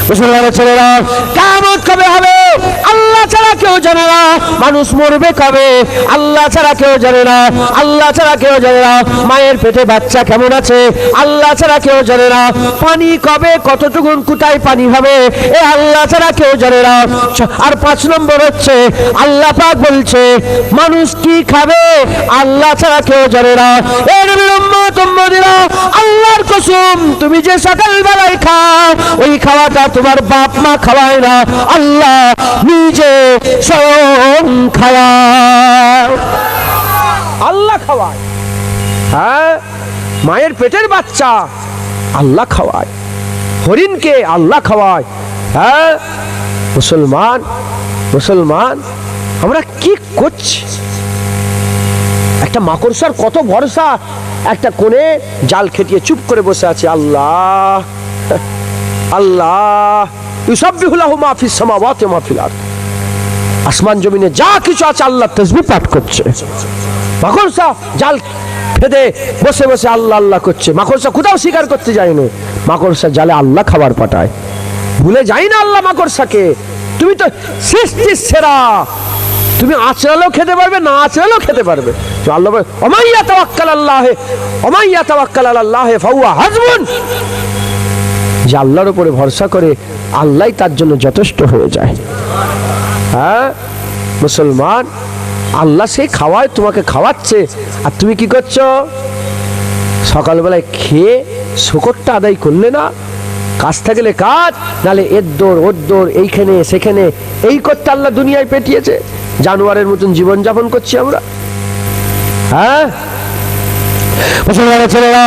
মুসলমানের ছেলেরা, কিয়ামত কবে হবে আল্লাহ ছাড়া কেউ জানে না। মানুষ মরবে কবে আল্লাহ ছাড়া কেউ জানে না। আল্লাহ ছাড়া কেউ জানে না। মায়ের পেটে বাচ্চা কেমন আছে আল্লাহ ছাড়া কেউ জানে না। পানি কবে কতটুকু কোথায় পানি হবে এ আল্লাহ ছাড়া কেউ জানে না। আর 5 নম্বর হচ্ছে আল্লাহ পাক বলছে মানুষ কি খাবে আল্লাহ ছাড়া কেউ জানে না। এ নবীর উম্মত উম্মতিরা, আল্লাহর কসম তুমি যে সকাল বেলায় খাও ওই খাওয়াটা তোমার বাপ মা খাওয়ায় না, আল্লাহ নিজে স্বয়ং খাওয়ায়। আল্লাহ খাওয়ায়। হ্যাঁ, মায়ের পেটের বাচ্চা আল্লাহ খাওয়ায়, হরিণকে আল্লাহ খাওয়ায়। হ্যাঁ মুসলমান, মুসলমান আমরা কি করছি? একটা মাকড়সার কত ভরসা, একটা কোণে জাল খেটিয়ে চুপ করে বসে আছে। আল্লাহ আল্লাহ ইউসাব্বিহু লাহু মা ফিস সামাওয়াতি ওয়া মা ফিল আরদ, আসমান জমিনে যা কিছু আছে আল্লাহ তাসবিহ পাঠ করছে। মাকড়সা জাল ফেদে বসে বসে আল্লাহ আল্লাহ করছে। মাকড়সা কোথাও শিকার করতে যায়নি, মাকড়সা জালে আল্লাহ খাবার পাঠায়। ভুলে যাই না আল্লাহ মাকড়সাকে। তুমি তো সৃষ্টির সেরা, তুমি আঁচড়ালেও খেতে পারবে, না আঁচড়ালেও খেতে পারবে। আল্লাহ বলে ওমাইয়া তাওয়াক্কাল আল্লাহে ওমাইয়া তাওয়াক্কাল আলাল্লাহি ফাহুয়া হাসবুন, যে আল্লাহর উপরে ভরসা করে আল্লাহই তার জন্য যথেষ্ট হয়ে যায়। হ্যাঁ মুসলমান, আল্লাহ সে খাওয়ায়, তোমাকে খাওয়াচ্ছে, আর তুমি কি করছো? সকালবেলায় খেয়ে শুকরটা আদায় করলে না? কাজ থাকলে কাজ, নালে এর দৌড় ওর দৌড়, এইখানে সেখানে, এই করতে আল্লাহ দুনিয়ায় পেটিয়েছে। জানোয়ারের মতন জীবনযাপন করছি আমরা। হ্যাঁ মুসলমানের ছেলেরা,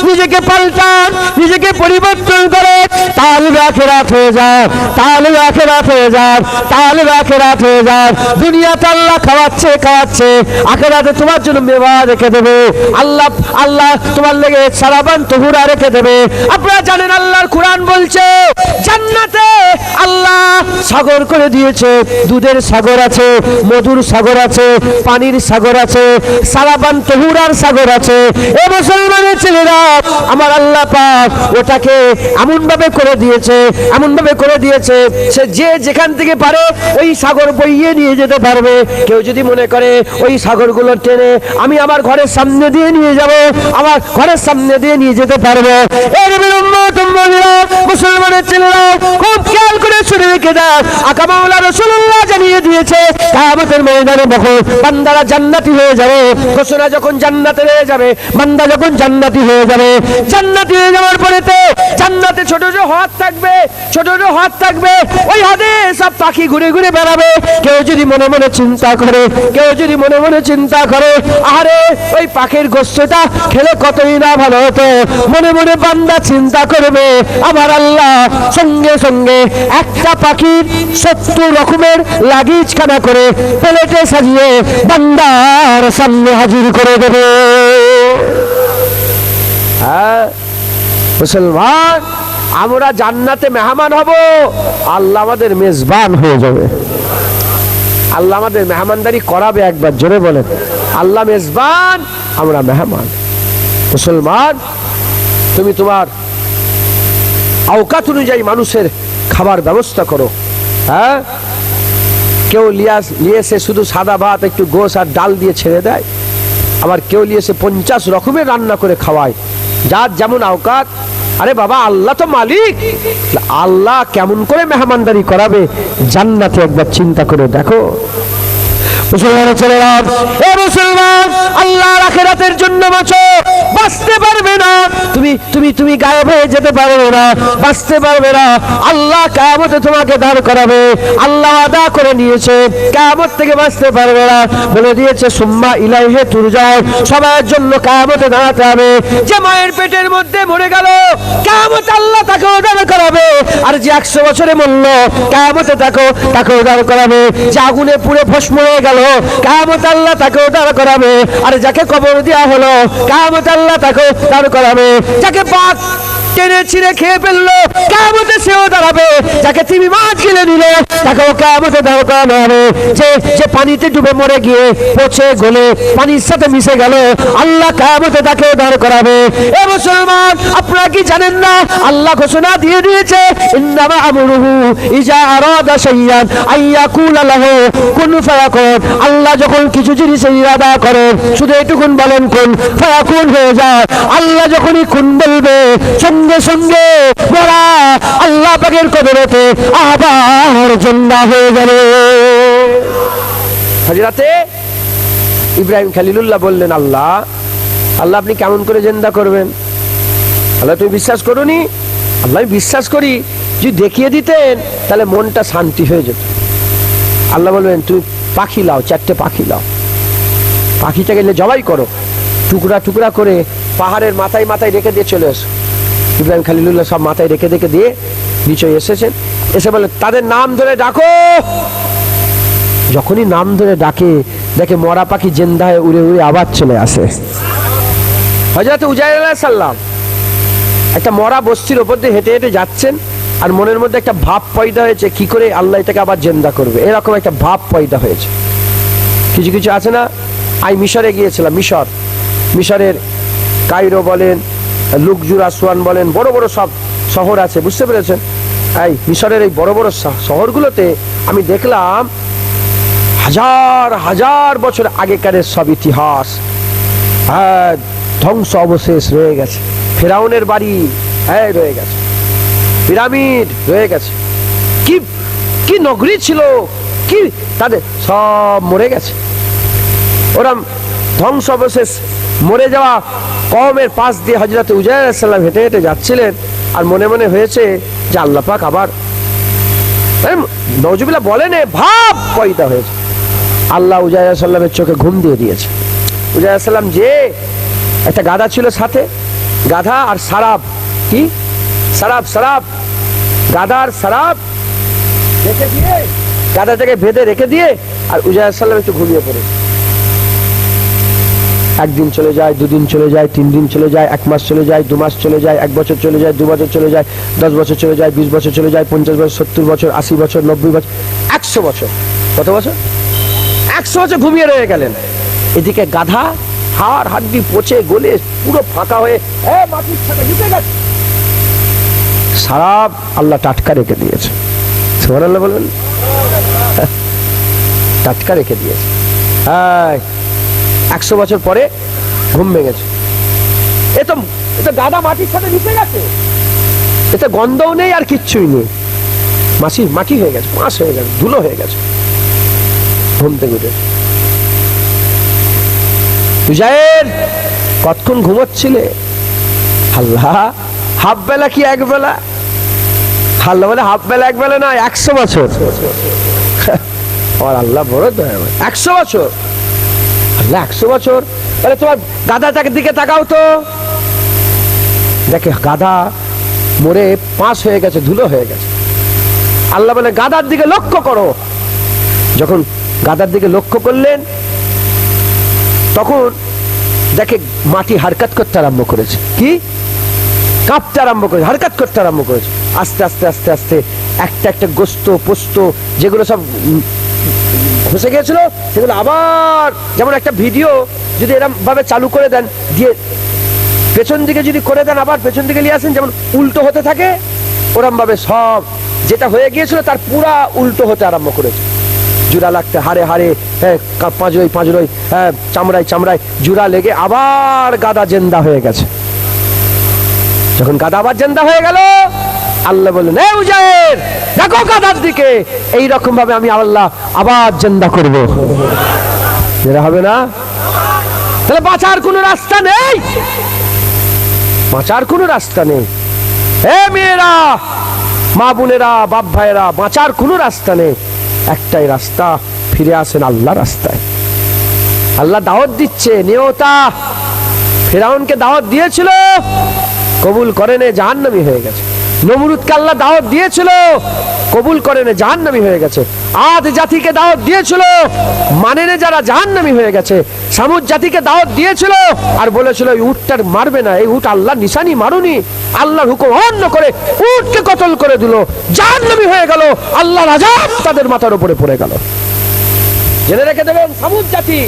নিজেকে পাল্টান, নিজেকে পরিবর্তন করে, তাহলে আখিরাত হয়ে যাও, তাহলে আখিরাত হয়ে যাও, তাহলে আখিরাত হয়ে যাও। দুনিয়াতে আল্লাহ খাওয়াচ্ছে খাওয়াচ্ছে, আখিরাতে তোমার জন্য মেওয়া রেখে দেবে আল্লাহ। আল্লাহ তোমার লেগে সারাবান তহুরা রেখে দেবে। আপনারা জানেন আল্লাহর কুরআন বলছে জান্নাতে আল্লাহ সাগর করে দিয়েছে, দুধের সাগর আছে, মধুর সাগর আছে, পানির সাগর আছে, সারাবান তহুরার সাগর আছে। এ মুসলমানের ছেলেরা, আমার আল্লাহ পাক ওটাকে এমন ভাবে করে দিয়েছে, এমন ভাবে করে দিয়েছে, সে যে যেখান থেকে পারে ওই সাগর বইয়ে নিয়ে যেতে পারবে। কেউ যদি মনে করে ওই সাগরগুলো টেনে আমি আমার ঘরের সামনে দিয়ে নিয়ে যাব, আমার ঘরের সামনে দিয়ে নিয়ে যেতে পারবে। এ নবীর উম্মত উম্মতিরা, মুসলমানের ছেলেরা খুব খেয়াল করে শুনে রেখে দাও, আকা মাওলা রাসূলুল্লাহ জানিয়ে দিয়েছে কিয়ামতের ময়দানে যখন বান্দারা জান্নাতি হয়ে যাবে, ঘোষণা যখন জান্নাতে হয়ে যাবে, বান্দা যখন জান্নাতি হয়ে যাবে, জান্নাতি হয়ে যাওয়ার পরেতে জান্নাতে ছোট ছোট হাত থাকবে, ছোট ছোট হাত থাকবে, ওই হাতে সব পাখি ঘুরে ঘুরে বেড়াবে। কেউ যদি মনে মনে চিন্তা করে, কেউ যদি মনে মনে চিন্তা করে আরে ওই পাখির গোশতটা খেলে কতই না ভালো হতো, মনে মনে বান্দা চিন্তা করবে, আমার আল্লাহ সঙ্গে সঙ্গে একটা পাখির 70 রকমের লাগেজ খানা করে প্লেটে সাজিয়ে বান্দার সামনে হাজির করে দেবে। হ্যাঁ মুসলমান, আমরা জান্নাতে মেহমান হব, আল্লাহ আমাদের মেজবান হয়ে যাবে। আল্লাহ আমাদের মেহমানদারি করাবে। একবার জোরে বলেন, আল্লাহ মেজবান, আমরা মেহমান। মুসলমান, তুমি তোমার আওকাত অনুযায়ী মানুষের খাবার ব্যবস্থা করো। হ্যাঁ, কেউ লিয়েছে শুধু সাদা ভাত একটু গোশ আর ডাল দিয়ে ছেড়ে দেয়, আবার কেউ লিয়েছে 50 রকমের রান্না করে খাওয়ায়, যার যেমন আওকাত। আরে বাবা, আল্লাহ তো মালিক, আল্লাহ কেমন করে মেহমানদারি করাবে জান্নাতে একবার চিন্তা করে দেখো। মুসলমানের ছেলেরা, এ মুসলমান, আল্লাহর আখিরাতের জন্য বাঁচো, বাঁচতে পারবে না তুমি, তুমি তুমি গায়েব হয়ে যেতে পারবে না, বাঁচতে পারবে না। আল্লাহ কিয়ামতে তোমাকে দাঁড় করাবে। আল্লাহ আদা করে নিয়েছে, কিয়ামত থেকে বাঁচতে পারবে না, বলে দিয়েছে সুম্মা ইলাইহি তুরজাউন, সবার জন্য কিয়ামতে দাঁড়াতে হবে। যে মায়ের পেটের মধ্যে মরে গেল, কিয়ামতে আল্লাহ তাকে দাঁড় করাবে। আর যে 100 বছরে মরল, কিয়ামতে তাকে দাঁড় করাবে। যে আগুনে পুড়ে ভস্ম হয়ে গেল, কিয়ামতে আল্লাহ তাকে দাঁড় করাবে। আর যাকে কবর দেওয়া হলো, কিয়ামতে আল্লাহ তাকে দাঁড় করাবে। যাকে পাক টেনে ছিঁড়ে খেয়ে ফেললো, কিয়ামতে সেও দাঁড়াবে। যাকে তুমি মাছ গিলে নিলে তাকেও কিয়ামতে দাঁড় করানো হবে। যে পানিতে ডুবে মরে গিয়ে পচে গলে পানির সাথে মিশে গেল, আল্লাহ কিয়ামতে তাকে দাঁড় করাবে। এ মুসলমান, আপনারা কি জানেন না আল্লাহ ঘোষণা দিয়ে দিয়েছে, ইন্নামা আমরুহু ইজা আরাদা শাইয়ান আইয়াকুলা লাহু কুন ফায়াকুন। আল্লাহ যখন কিছু জিনিসের ইরাদা করেন, শুধু এটুকুন বলেন কুন ফায়াকুন হয়ে যায়। আল্লাহ যখনই কুন বলবে, সঙ্গে সঙ্গে বলা আল্লাহ পাকের কদরতে আবার জিন্দা হয়ে যাবে। হযরতে ইব্রাহিম খলিলুল্লাহ বললেন, আল্লাহ আল্লাহ আপনি কেমন করে জিন্দা করবেন? আল্লাহ তুমি বিশ্বাস করোনি? আল্লাহ আমি বিশ্বাস করি, যদি দেখিয়ে দিতেন তাহলে মনটা শান্তি হয়ে যেত। আল্লাহ বলবেন তুমি পাখি লাও, 4টে পাখি লাও, পাখিটা গেলে জবাই করো, টুকরা টুকরা করে পাহাড়ের মাথায় মাথায় রেখে দিয়ে চলে এসো। ইব্রাহিম খলিলুল্লাহ সব মাথায় রেখে রেখে দিয়ে নিচে এসেছেন। এসে বলে তাদের নাম ধরে ডাকো। যখনই নাম ধরে ডাকে, দেখে মরা পাখি জিন্দা হয়ে উড়ে উড়ে আবার চলে আসে। হযরত উজাইর আলাইহিস সালাম একটা মরা বস্তির ওপর দিয়ে হেঁটে হেঁটে যাচ্ছেন, আর মনের মধ্যে একটা ভাব পয়দা হয়েছে কি করে আল্লাহ এটাকে আবার জিন্দা করবে, এরকম একটা ভাব পয়দা হয়েছে। কিছু কিছু আছে না, আমি মিশরে গিয়েছিলাম, মিশরের কায়রো বলেন, লুকজুর আসওয়ান বলেন, বড় বড় সব শহর আছে, বুঝতে পেরেছেন? এই মিশরের এই বড় বড় শহরগুলোতে আমি দেখলাম হাজার হাজার বছর আগেকারের সব ইতিহাস, ধ্বংস অবশেষ রয়ে গেছে। ফেরাউনের বাড়ি রয়ে গেছে, পিরামিড রয়ে গেছে, কি কি নগরী ছিল, কি তাদের সব মরে গেছে। ওরা ধ্বংস অবশেষ মরে যাওয়া কওমের পাশ দিয়ে হযরত উজাইর আলাইহিস সালাম হেঁটে হেঁটে যাচ্ছিলেন, আর মনে মনে হয়েছে যে আল্লাহ পাক আবার নওজুবিল্লাহ বলেন ভাব পয়দা হয়েছে। আল্লাহ উজাইর আলাইহিস সালামের চোখে ঘুম দিয়ে দিয়েছে। উজাইর আলাইহিস সালাম যে একটা গাধা ছিল সাথে, গাধা আর সারাব, কি সারাব গাধার সারাব রেখে দিয়ে, গাধাটাকে বেঁধে রেখে দিয়ে, আর উজাইর আলাইহিস সালাম একটু ঘুমিয়ে পড়ে। একদিন চলে যায়, দুদিন চলে যায়, 3 দিন চলে যায়, 1 মাস চলে যায়, 2 মাস চলে যায়, 1 বছর চলে যায়, 2 বছর চলে যায়, 10 বছর চলে যায়, 20 বছর চলে যায়, 50 বছর, 70 বছর, 80 বছর, 90 বছর, 100 বছর। কত বছর? 100 বছর ঘুমিয়ে রয়ে গেলেন। এদিকে গাধা হাড় হাড্ডি পচে গলে পুরো ফাঁকা হয়ে মাটির সাথে ঢুকে গেছে। সারাব আল্লাহ টাটকা রেখে দিয়েছে। সুবহানাল্লাহ বলবেন, টাটকা রেখে দিয়েছে। 100 বছর পরে ঘুম ভেঙেছে। এ তো গাদা মাটির সাথে মিশে গেছে, এতে গন্ধও নেই আর কিচ্ছুই নেই, মাটি হয়ে গেছে, পাঁশ হয়ে গেছে, ধুলো হয়ে গেছে। ঘুম থেকে উঠে উজাইর কতক্ষণ ঘুমোচ্ছিলে? আল্লাহ হাফ বেলা কি এক বেলা? আল্লাহ বলে হাফ বেলা এক বেলা নয়, 100 বছর। আর আল্লাহ বড় দয়াময়, 100 বছর। আল্লাহ 100 বছর, তাহলে তোমার গাধাটাকে দিকে তাকাও তো, দেখে গাধা মরে পাঁশ হয়ে গেছে, ধুলো হয়ে গেছে। আল্লাহ বলে গাধার দিকে লক্ষ্য করো। যখন গাধার দিকে লক্ষ্য করলেন, তখন দেখে মাটি হারকাত করতে আরম্ভ করেছে, কি কাঁপতে আরম্ভ করেছে, হারকাত করতে আরম্ভ করেছে। আস্তে আস্তে আস্তে আস্তে একটা একটা গোস্ত পোস্ত যেগুলো সব ফসে গিয়েছিল, সেগুলো আবার, যেমন একটা ভিডিও যদি এরকম ভাবে চালু করে দেন, দিয়ে পেছন দিকে যদি করে দেন, আবার পেছন দিকে নিয়ে আসেন, যেমন উল্টো হতে থাকে, ওরম ভাবে সব যেটা হয়ে গিয়েছিল তার পুরা উল্টো হতে আরম্ভ করেছে। জুড়া লাগতে হাড়ে হাড়ে, পাঁজরই, চামড়ায় চামড়ায় জুড়া লেগে আবার গাদা জেন্দা হয়ে গেছে। যখন গাদা আবার জেন্দা হয়ে গেল, আল্লাহ বললেন এ উজাইর দেখো গাদার দিকে, এইরকম ভাবে আমি আল্লাহ আবার জেন্দা করব। যেটা হবে না, তাহলে বাঁচার কোনো রাস্তা নেই, বাঁচার কোনো রাস্তা নেই। হে মেয়েরা, মা বোনেরা, বাপ ভাইয়েরা, বাঁচার কোনো রাস্তা নেই। একটাই রাস্তা, ফিরে আসেন আল্লাহ রাস্তায়। আল্লাহ দাওয়াত দিচ্ছে, নেওতা। ফেরাউনকে দাওয়াত দিয়েছিল, কবুল করেনি, জাহান্নামী হয়ে গেছে। নমরুদকে আল্লাহ দাওয়াত দিয়েছিল, কবুল করে নে, জাহান্নামী হয়ে গেছে। আদ জাতিকে দাওয়াত দিয়েছিল, মানে নে যারা, জাহান্নামী হয়ে গেছে। সামুদ জাতিকে দাওয়াত দিয়েছিল আর বলেছিল এই উটটার মারবে না, এই উট আল্লাহ নিশানি মারুনি, আল্লাহর হুকুম অমান্য করে উটকে কতল করে দিল, জাহান্নামী হয়ে গেল, আল্লাহর আযাব তাদের মাথার উপরে পড়ে গেল। জেনে রেখে দেবেন, সামুদ জাতি,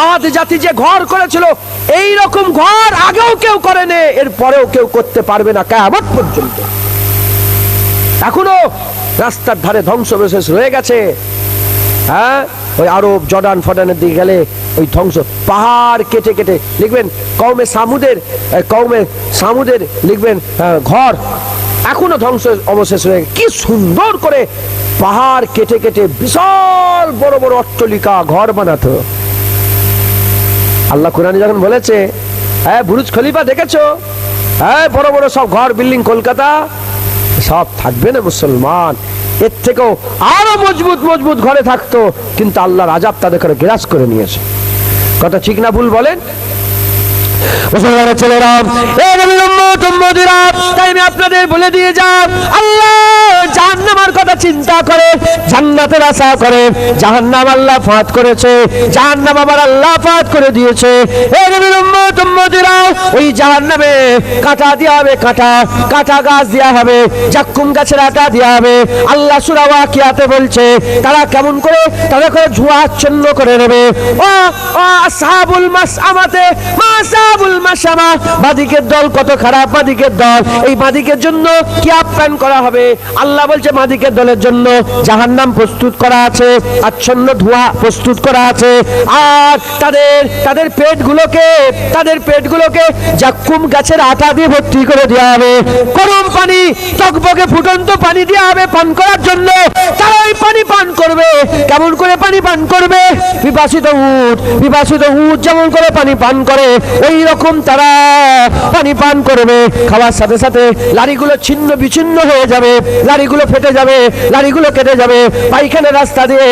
আদ জাতি যে ঘর করেছিল, এই রকম ঘর আগেও কেউ করেনি, এর পরেও কেউ করতে পারবে না কিয়ামত পর্যন্ত। এখনো রাস্তার ধারে ধ্বংসবিশেষ রয়ে গেছে। হ্যাঁ, ওই আরব জর্ডান ফর্ডানের দিকে গেলে ওই ধ্বংস, পাহাড় কেটে কেটে লিখবেন কওমে সামুদের লিখবেন ঘর এখনো ধ্বংস অবশেষ রয়ে গেছে। কি সুন্দর করে পাহাড় কেটে কেটে বিশাল বড় বড় অট্টালিকা ঘর বানাতো। আল্লাহ কোরআনে যখন বলেছে, হ্যাঁ বুরুজ খলিফা দেখেছো, হ্যাঁ বড় বড় সব ঘর বিল্ডিং কলকাতা, সব থাকবে না মুসলমান, এর থেকেও আরো মজবুত মজবুত ঘরে থাকতো, কিন্তু আল্লাহর আযাব তাদের করে গ্রাস করে নিয়েছে। কথা ঠিক না ভুল বলেন? মুসলমানের ছেলেরা, এই নবীর উম্মত উম্মতিরা, তাই আমি আপনাদের বলে দিয়ে যাব, আল্লাহ জাহান্নামের কথা চিন্তা করে জান্নাতের আশা করে, জাহান্নাম আল্লাহ ফাঁদ করেছে, জাহান্নাম আবার আল্লাহ ফাঁদ করে দিয়েছে। এই নবীর উম্মত উম্মতিরা, ওই জাহান্নামে কাঁটা দেওয়া হবে, কাঁটা গাছ দেওয়া হবে, জাক্কুম গাছের আটা দেওয়া হবে। আল্লাহ সূরা ওয়াকিয়াতে বলছে তারা কেমন করে তাদের করে ধোঁয়া আচ্ছন্ন করে নেবে। ও আসহাবুল মাসআমাতে মাসাবুল মাসামা, বাদিকের দল কত খারাপ বাদিকের দল, এই বাদিকের জন্য কি আপ্যায়ন করা হবে? আল্লাহ বলছে বাদিকের দলের জন্য জাহান্নাম প্রস্তুত করা আছে, আচ্ছন্ন ধোঁয়া প্রস্তুত করা আছে, আর তাদের পেটগুলোকে জাক্কুম গাছের আটা দিয়ে ভর্তি করে দেওয়া হবে। গরম পানি, টকবকে ফুটন্ত পানি দেওয়া হবে পান করার জন্য। তারা ওই পানি পান করবে। কেমন করে পানি পান করবে? পিপাসিত উট যেমন করে পানি পান করে, ওই রকম তারা পানি পান করবে। খাওয়ার সাথে সাথে লাড়িগুলো ছিন্ন বিচ্ছিন্ন হয়ে যাবে, লাড়িগুলো ফেটে যাবে, লাড়িগুলো কেটে যাবে, পায়খানার রাস্তা দিয়ে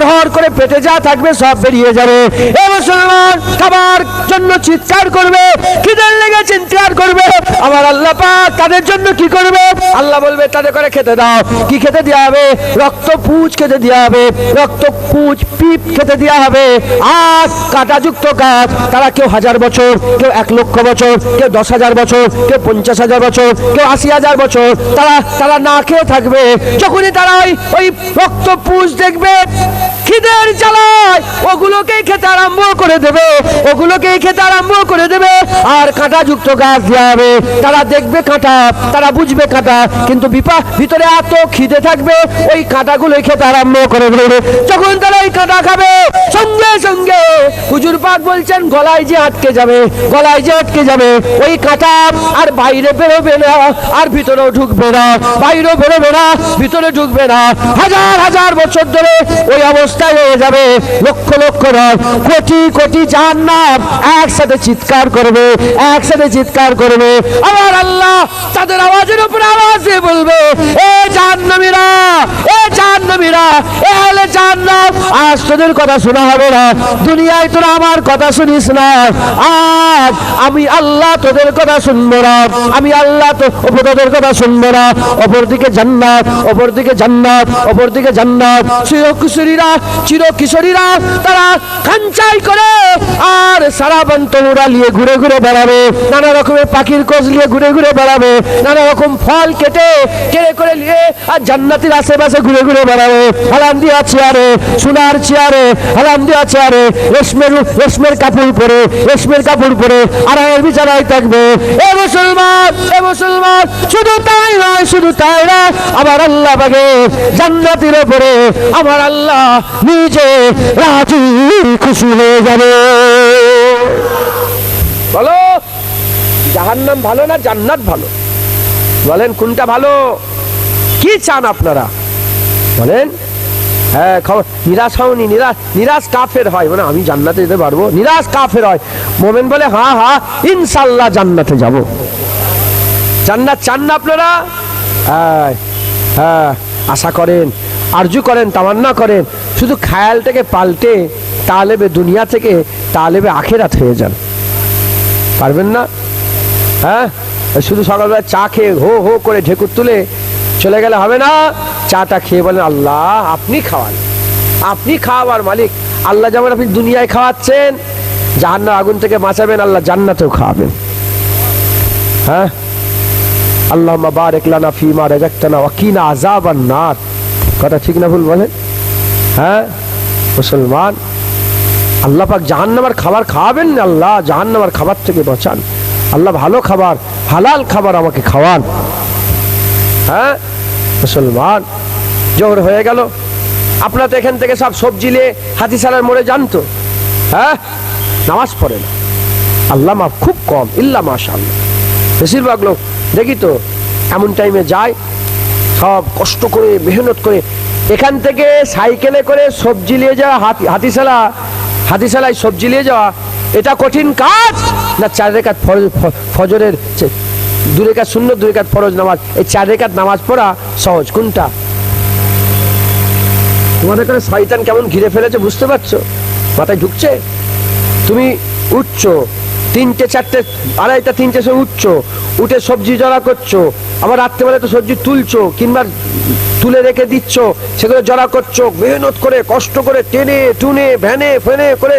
হর করে পেটে যা থাকবে সব বেরিয়ে যাবে। এ মুসলমান খাবার জন্য চিৎকার করবে, খিদের লেগে চিৎকার করবে। আমার আল্লাহ পাক তাদের জন্য কি করবে? আল্লাহ বলবে তাদের করে খেতে দাও। কি খেতে দেওয়া হবে? রক্ত পুঁজ খেতে দেওয়া হবে, রক্ত পুঁজ পিপ খেতে দেওয়া হবে। আর কাঁটাযুক্ত গাছ, তারা কেউ 1000 বছর, কেউ 1,00,000 বছর, কেউ 10,000 বছর, কেউ 50,000 বছর, কেউ 80,000 বছর তারা না খেয়ে থাকবে। যখনই তারা ওই রক্ত পুঁজ দেখবে, খিদের জ্বালায় ওগুলোকেই খেতে আরম্ভ করে দেবে, আর কাঁটাযুক্ত গাছ দেওয়া হবে। তারা দেখবে কাঁটা, তারা বুঝবে কাঁটা, কিন্তু ভিতরে এত খিদে থাকবে ওই কাঁটাগুলোই খেতে আরম্ভ করে দেবে। যখন তারা ওই কাঁটা খাবে, সঙ্গে সঙ্গে হুজুর পাক বলছেন গলায় যে আটকে যাবে ওই কাঁটা, আর বাইরে বেরোবে না, আর ভিতরেও ঢুকবে না, বাইরেও বেরোবে না, ভিতরে ঢুকবে না। হাজার বছর ধরে ওই অবস্থায় হয়ে যাবে। লক্ষ নয়, কোটি জাহান্নাম একসাথে চিৎকার করবে। আমার আল্লাহ তাদের আওয়াজের উপরে আওয়াজ দিয়ে বলবে, এ জাহান্নামীরা, এহলে জাহান্নাম, আজ তোদের কথা শোনা হবে না। দুনিয়ায় তোরা আমার কথা শুনিস না, আজ আমি আল্লাহ তোদের কথা শুনবো না, আমি আল্লাহ তোদের কথা শুনবো না। অপরদিকে জান্নাত, চিরকিশোরীরা তারা খাঞ্চাই করে আর সারা বন্তরা নিয়ে ঘুরে বেড়াবে, নানা রকমের পাখির কোষ নিয়ে ঘুরে বেড়াবে, নানা রকম ফল কেটে করে নিয়ে আর জান্নাতের আশেপাশে ঘুরে বেড়াবে। হালাম দিয়া চেয়ারে, সোনার চেয়ারে, হালাম দিয়া চেয়ারে, রেশমের কাপড় পরে আরামের বিছানায় থাকবে। এ মুসলমান, শুধু তাই নয়, আমার আল্লাহ পাকে জান্নাতের উপরে আমার আল্লাহ নিজে রাজি খুশি হয়ে যাবে। বলো, জাহান্নাম ভালো না জান্নাত ভালো? বলেন কোনটা ভালো? কি চান আপনারা বলেন? হ্যাঁ, নিরাশ হওনি, নিরাশ কাফের হয়, মানে আমি জান্নাতে যেতে পারবো, নিরাশ কাফের হয়। মোমেন বলে হ্যাঁ ইনশাল্লাহ জান্নাতে যাব। জান্নাত চান না আপনারা? হ্যাঁ, আশা করেন, আরজু করেন, তামান্না করেন, শুধু খেয়ালটাকে পাল্টে তালেবে দুনিয়া থেকে তালেবে আখিরাত হয়ে যান। পারবেন না? হ্যাঁ, শুধু সকালবেলা চা খেয়ে হো করে ঢেকুর তুলে চলে গেলে হবে না। চাটা খেয়ে বলেন আল্লাহ আপনি খাওয়ান, আপনি খাওয়াবার মালিক। আল্লাহ যেমন আপনি দুনিয়ায় খাওয়াচ্ছেন, জাহান্নাম আগুন থেকে বাঁচাবেন, আল্লাহ জান্নাতেও খাওয়াবেন। হ্যাঁ, আল্লাহুম্মা বারিক লানা ফীমা রাযাকতানা ওয়া কিনা আযাবান নার। কথা ঠিক না ভুল বলেন? হ্যাঁ মুসলমান, আল্লাহ পাক জাহান্নামের খাবার খাওয়াবেন না, আল্লাহ জাহান্নামের খাবার থেকে বাঁচান। আল্লাহ ভালো খাবার, হালাল খাবার আমাকে খাওয়ান। হ্যাঁ মুসলমান, জোহর হয়ে গেল, আপনারা তো এখান থেকে সব সবজি নিয়ে হাতিশালার মোড়ে জানতো, হ্যাঁ নামাজ পড়ে না, আল্লাহ মাফ, খুব কম, ইল্লা মাশাআল্লাহ। বেশিরভাগ লোক দেখি তো এমন টাইমে যায়, সব কষ্ট করে মেহনত করে এখান থেকে সাইকেলে করে সবজি নিয়ে যাওয়া, হাতিশালায় সবজি নিয়ে যাওয়া, এটা কঠিন কাজ না 4 রাকাত ফজরের 2 রাকাত সুন্নত 2 রাকাত ফরজ নামাজ, এই 4 রাকাত নামাজ পড়া সহজ? কোনটা? তোমাদের কাছে শয়তান কেমন ঘিরে ফেলেছে বুঝতে পারছো? মাথায় ঢুকছে? তুমি উঠছো 3টে 4টে 2:30 3টের সময় উঠছো, উঠে সবজি জড়া করছো, আবার রাত্রেবেলা তো সবজি তুলছো কিংবা তুলে রেখে দিচ্ছ, সেগুলো জড়া করছো মেহনত করে, কষ্ট করে, টেনে টুনে ভ্যানে ফেনে করে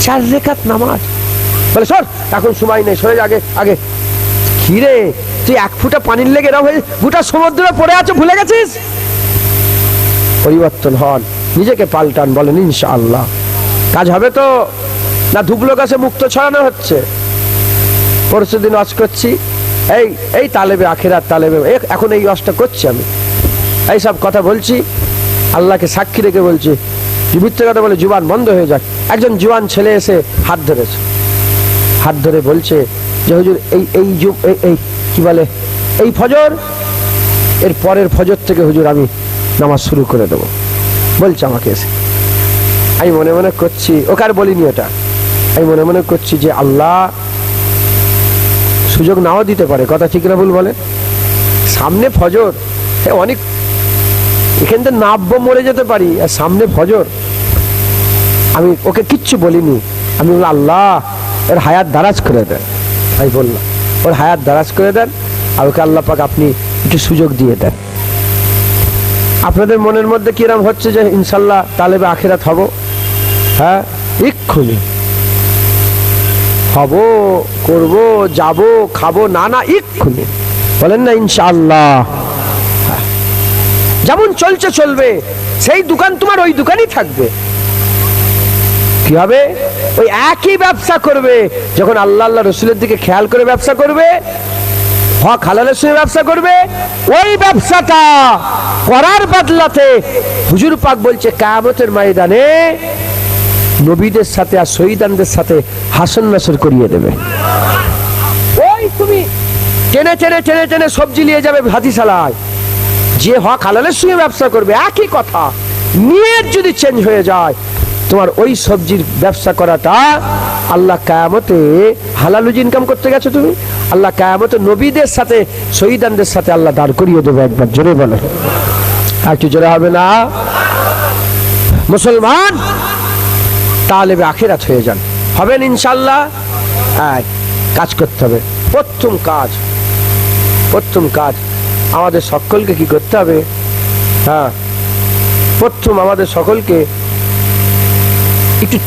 4 রাকাত নামাজ। বলে সর, এখন সময় নেই, সরে আগে আগে। খিরে তুই 1 ফুটা পানির লেগে এরকম হয়ে গোটা সমুদ্রে পড়ে আছো, ভুলে গেছিস? পরিবর্তন হন, নিজেকে পাল্টান, বলেন ইনশাআল্লাহ। কাজ হবে তো? না ধুবলো গাছে মুক্ত ছড়ানো হচ্ছে? পরশুদিন ওয়াজ করছি, এই তালেবে আখিরাত, তালেবে এখন এই ওয়াজটা করছি আমি, এই সব কথা বলছি, আল্লাহকে সাক্ষী রেখে বলছি, মিথ্যে কথা বলে জুবান বন্ধ হয়ে যাক। একজন জুয়ান ছেলে এসে হাত ধরেছে, হাত ধরে বলছে যে হুজুর এই কি বলে এই ফজর, এর পরের ফজর থেকে হুজুর আমি নামাজ শুরু করে দেবো, বলছে আমাকে এসে। আমি মনে মনে করছি, ওকে আর বলিনি ওটা, আমি মনে মনে করছি যে আল্লাহ সুযোগ নাও দিতে পারে, কথা ঠিক না ভুল বলে? সামনে ফজর, অনেক এখান থেকে নাব্য মরে যেতে পারি, আর সামনে ফজর। আমি ওকে কিচ্ছু বলিনি, আমি বললাম আল্লাহ এর হায়াত দারাজ করে দেন। আমি বললাম ওর হায়াত দারাজ করে দেন, আর ওকে আল্লাহ পাক আপনি একটু সুযোগ দিয়ে দেন। আপনাদের মনের মধ্যে কিরম হচ্ছে যে ইনশাল্লাহ তালেবে আখিরাত হব? হ্যাঁ এক্ষুনি হব, করব, যাব, খাবো, না না এক্ষুনি বলেন না ইনশাআল্লাহ। যেমন চলছে চলবে, সেই দোকান তোমার ওই দোকানই থাকবে। কি হবে? ওই একই ব্যবসা করবে। যখন আল্লাহ আল্লাহ রসুলের দিকে খেয়াল করে ব্যবসা করবে, হক হালালের সঙ্গে ব্যবসা করবে, ওই ব্যবসাটা করার বদলাতে হুজুর পাক বলছে কিয়ামতের ময়দানে নবীদের সাথে আর শহীদানদের সাথে হাসন নাসর করিয়ে দেবে। ওই তুমি টেনে টেনে টেনে টেনে সবজি নিয়ে যাবে হাতিশালায়, যে হক হালালের সঙ্গে ব্যবসা করবে, একই কথা, নিয়ত যদি চেঞ্জ হয়ে যায়, তোমার ওই সবজির ব্যবসা করাটা আল্লাহ কিয়ামতে হালাল ইনকাম করতে গেছো তুমি, আল্লাহ কিয়ামতে নবীদের সাথে শহীদানদের সাথে আল্লাহ দাঁড় করিয়ে দেবে। একবার জোরে বলে, আর কি জোরে হবে না? মুসলমান তালেবে আখিরাত হয়ে যান, হবেন ইনশাআল্লাহ। কাজ করতে হবে। প্রথম কাজ আমাদের সকলকে কি করতে হবে? হ্যাঁ, প্রথম আমাদের সকলকে একটু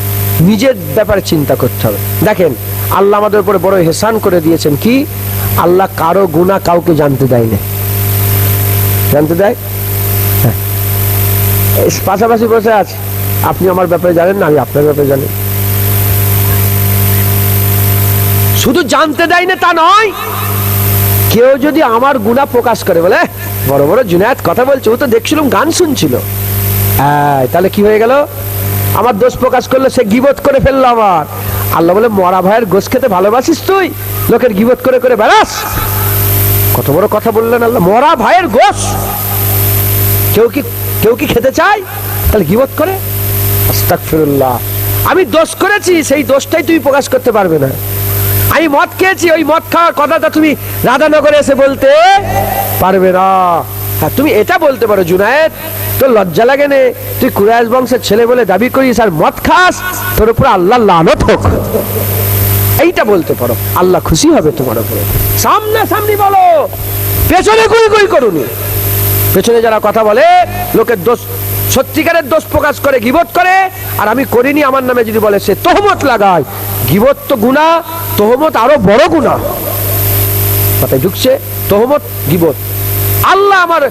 নিজের ব্যাপারে চিন্তা করতে হবে। দেখেন আল্লাহ আমাদের উপরে বড় ইহসান করে দিয়েছেন, কি আল্লাহ কারো গুনাহ কাউকে জানতে দেয় না। জানতে দেয়? হ্যাঁ, পাশাপাশি বসে আছে, আপনি আমার ব্যাপারে জানেন না, আমি আপনার ব্যাপারে জানি। শুধু জানতে দেয় না তা নয়, কেউ যদি আমার গুনাহ প্রকাশ করে, বলে বড় বড় জুনায়েদ কথা বলছে, ও তো দেখছিলাম গান শুনছিল, তাহলে কি হয়ে গেল? আমার দোষ প্রকাশ করলো, সে গীবত করে ফেললো আমার। আল্লাহ বলে মরা ভাইয়ের গোশ খেতে ভালোবাসিস তুই, লোকের গীবত করে করে বেড়াস? কত বড় কথা বললেন আল্লাহ, মরা ভাইয়ের গোশ কেউ কি খেতে চায়? তাহলে গীবত করে? আস্তাগফিরুল্লাহ। আমি দোষ করেছি, সেই দোষটাই তুমি প্রকাশ করতে পারবে না। আমি মদ খেয়েছি, ওই মদ খাওয়ার কথাটা তুমি রাধানগরে এসে বলতে পারবে না। হ্যাঁ, তুমি এটা বলতে পারো, জুনায়েদ তোর লজ্জা লাগে নে, তুই কুরাইশ বংশের ছেলে বলে দাবি করিস আর মদ খাস, তোর উপর আল্লাহ লানত হোক, এইটা বলতে পারো, আল্লাহ খুশি হবে তোমার উপরে। সামনে সামনে বলো, পেছনে গুই গুই করুনি। পেছনে যারা কথা বলে, লোকের দোষ, সত্যিকারের দোষ প্রকাশ করে, গীবত করে, আর আমি করিনি আমার নামে যদি বলে, সে তহমত লাগায়। গীবত তো গুনাহ, তহমত আরো বড় গুনাহ। কথায় ঢুকছে? তহমত, গীবত। আল্লাহ আমার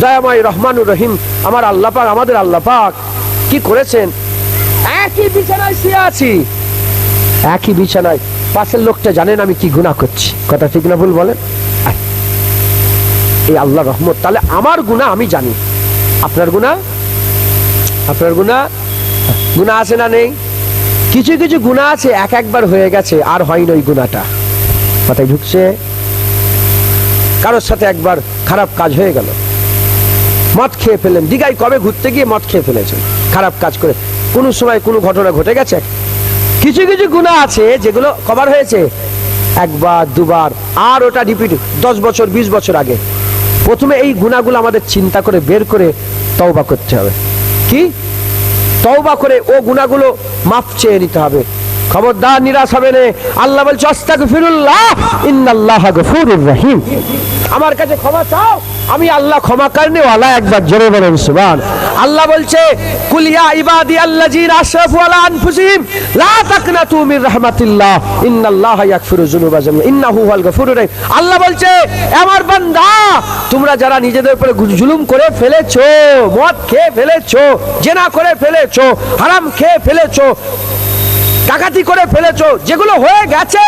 দয়াময় রহমানুর রহিম, আমার আল্লাহ পাক, আমাদের আল্লাহ পাক কি করেছেন? একই বিছানায় শুয়ে আছি, একই বিছানায়, পাশের লোকটা জানেন আমি কি গুনাহ করছি। কথা ঠিক না ভুল বলেন? এই আল্লাহ রহমত। তাহলে আমার গুনাহ আমি জানি, আপনার গুনাহ, আপনার গুনাহ, গুনাহ আছে না নেই? কিছু কিছু গুনাহ আছে একবার হয়ে গেছে, আর হয়নি ওই গুনাহটা। কথায় ঢুকছে? কারোর সাথে একবার খারাপ কাজ হয়ে গেল, মদ খেয়ে ফেলেন, দীঘায় কবে ঘুরতে গিয়ে মদ খেয়ে ফেলেছেন খারাপ কাজ করে, কোনো সময় কোনো ঘটনা ঘটে গেছে। কিছু কিছু গুনাহ আছে যেগুলো কভার হয়েছে একবার দুবার, আর ওটা রিপিট 10 বছর 20 বছর আগে। প্রথমে এই গুনাহগুলো আমাদের চিন্তা করে বের করে তওবা করতে হবে। কি? তওবা করে ও গুনাহগুলো মাফ চেয়ে নিতে হবে। খবরদার নিরাশ হবে না। আল্লাহ বলছে আস্তাগফিরুল্লাহ ইন্নাল্লাহা গফুরুর রহিম, আমার কাছে ক্ষমা চাও, আমি আল্লাহ ক্ষমা করনে ওয়ালা। একবার জোরে বলেন সুবহান। আল্লাহ বলছে কুল ইয়া ইবাদিয়াল্লাযিনা আশরাফু আলা আনফুসিহিম লা তাকনাতু মির রাহমাতিল্লাহ ইন্নাল্লাহা ইয়াগফিরু যুনুবা জামিআ ইন্নাহু হুয়াল গফুরুর রহিম। আল্লাহ বলছে আমার বান্দা, তোমরা যারা নিজেদের উপরে জুলুম করে ফেলেছো, মদ খেয়ে ফেলেছো, জিনা করে ফেলেছো, হারাম খেয়ে ফেলেছো, ডাকাতি করে ফেলেছো, যেগুলো হয়ে গেছে,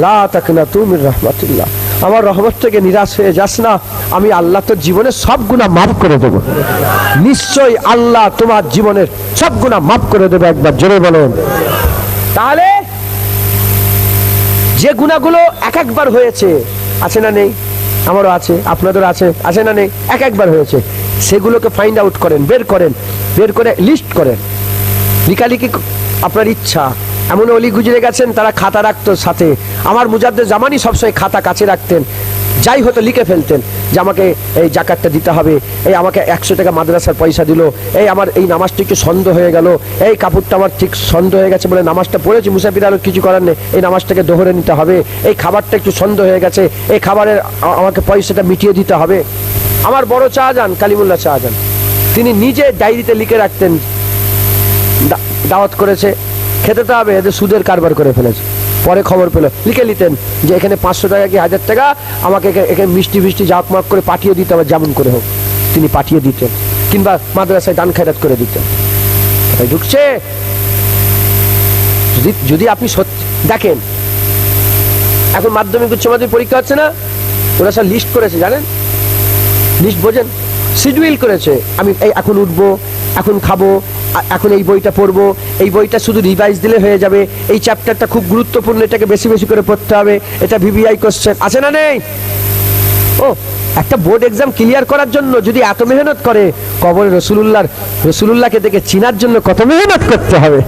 লা তাকনাতু মির রাহমাতিল্লাহ, আমার রহমত থেকে নিরাশ হয়ে যাস না, আমি আল্লাহ তোর জীবনের সব গুনাহ মাফ করে দেব। নিশ্চয়ই আল্লাহ তোমার জীবনের সব গুনাহ মাফ করে দেবে। একবার জোরে বলুন। তাহলে যে গুনাহগুলো একবার হয়েছে, আছে না নেই? আমারও আছে, আপনাদেরও আছে, আছে না নেই? একবার হয়েছে, সেগুলোকে ফাইন্ড আউট করেন, বের করেন, বের করে লিস্ট করেন। লিখালিখি আপনার ইচ্ছা। এমন অলি গুজরে গেছেন, তারা খাতা রাখতো সাথে। আমার মুজাদ্দেদ জামানি সবসময় খাতা কাছে রাখতেন, যাই হতো লিখে ফেলতেন যে আমাকে এই জাকাতটা দিতে হবে, এই আমাকে 100 টাকা মাদ্রাসার পয়সা দিল, এই আমার এই নামাজটা একটু সন্দেহ হয়ে গেল, এই কাপড়টা আমার ঠিক সন্দেহ হয়ে গেছে বলে নামাজটা পড়েছি, মুসাফির আর কিছু করার নেই, এই নামাজটাকে দোহরে নিতে হবে, এই খাবারটা একটু সন্দেহ হয়ে গেছে, এই খাবারের আমাকে পয়সাটা মিটিয়ে দিতে হবে। আমার বড় শাহজাহান, কালিমুল্লাহ শাহজাহান, তিনি নিজে ডায়েরিতে লিখে রাখতেন, দাওয়াত করেছে, খেতে তো হবে, এদের সুদের কারবার করে ফেলেছে। পরে খবর পেল, লিখে নিতেন যে এখানে 500 টাকা কি 1000 টাকা আমাকে এখানে মিষ্টি ফিষ্টি জাপ মাপ করে পাঠিয়ে দিতে হবে, যেমন করে হোক তিনি পাঠিয়ে দিতেন, কিংবা মাদ্রাসায় দান খেরাত করে দিতেন। তাই ঢুকছে? যদি আপনি সত্যি দেখেন, এখন মাধ্যমিক উচ্চ মাধ্যমিক পরীক্ষা হচ্ছে না, ওরা সব লিস্ট করেছে, জানেন? লিস্ট বোঝেন? শিডিউল করেছে, আমি এই এখন উঠবো, এখন খাবো, এখন এই বইটা পড়বো, এই বইটা শুধু রিভাইজ দিলে হয়ে যাবে, এই চ্যাপ্টারটা খুব গুরুত্বপূর্ণ, এটাকে বেশি বেশি করে পড়তে হবে, এটা ভিভিআই কোশ্চেন, আছে না নেই? ও একটা বোর্ড এক্সাম ক্লিয়ার করার জন্য যদি এত মেহনত করে, কবরে রসুলুল্লাহকে দেখে চিনার জন্য কত মেহনত করতে হবে।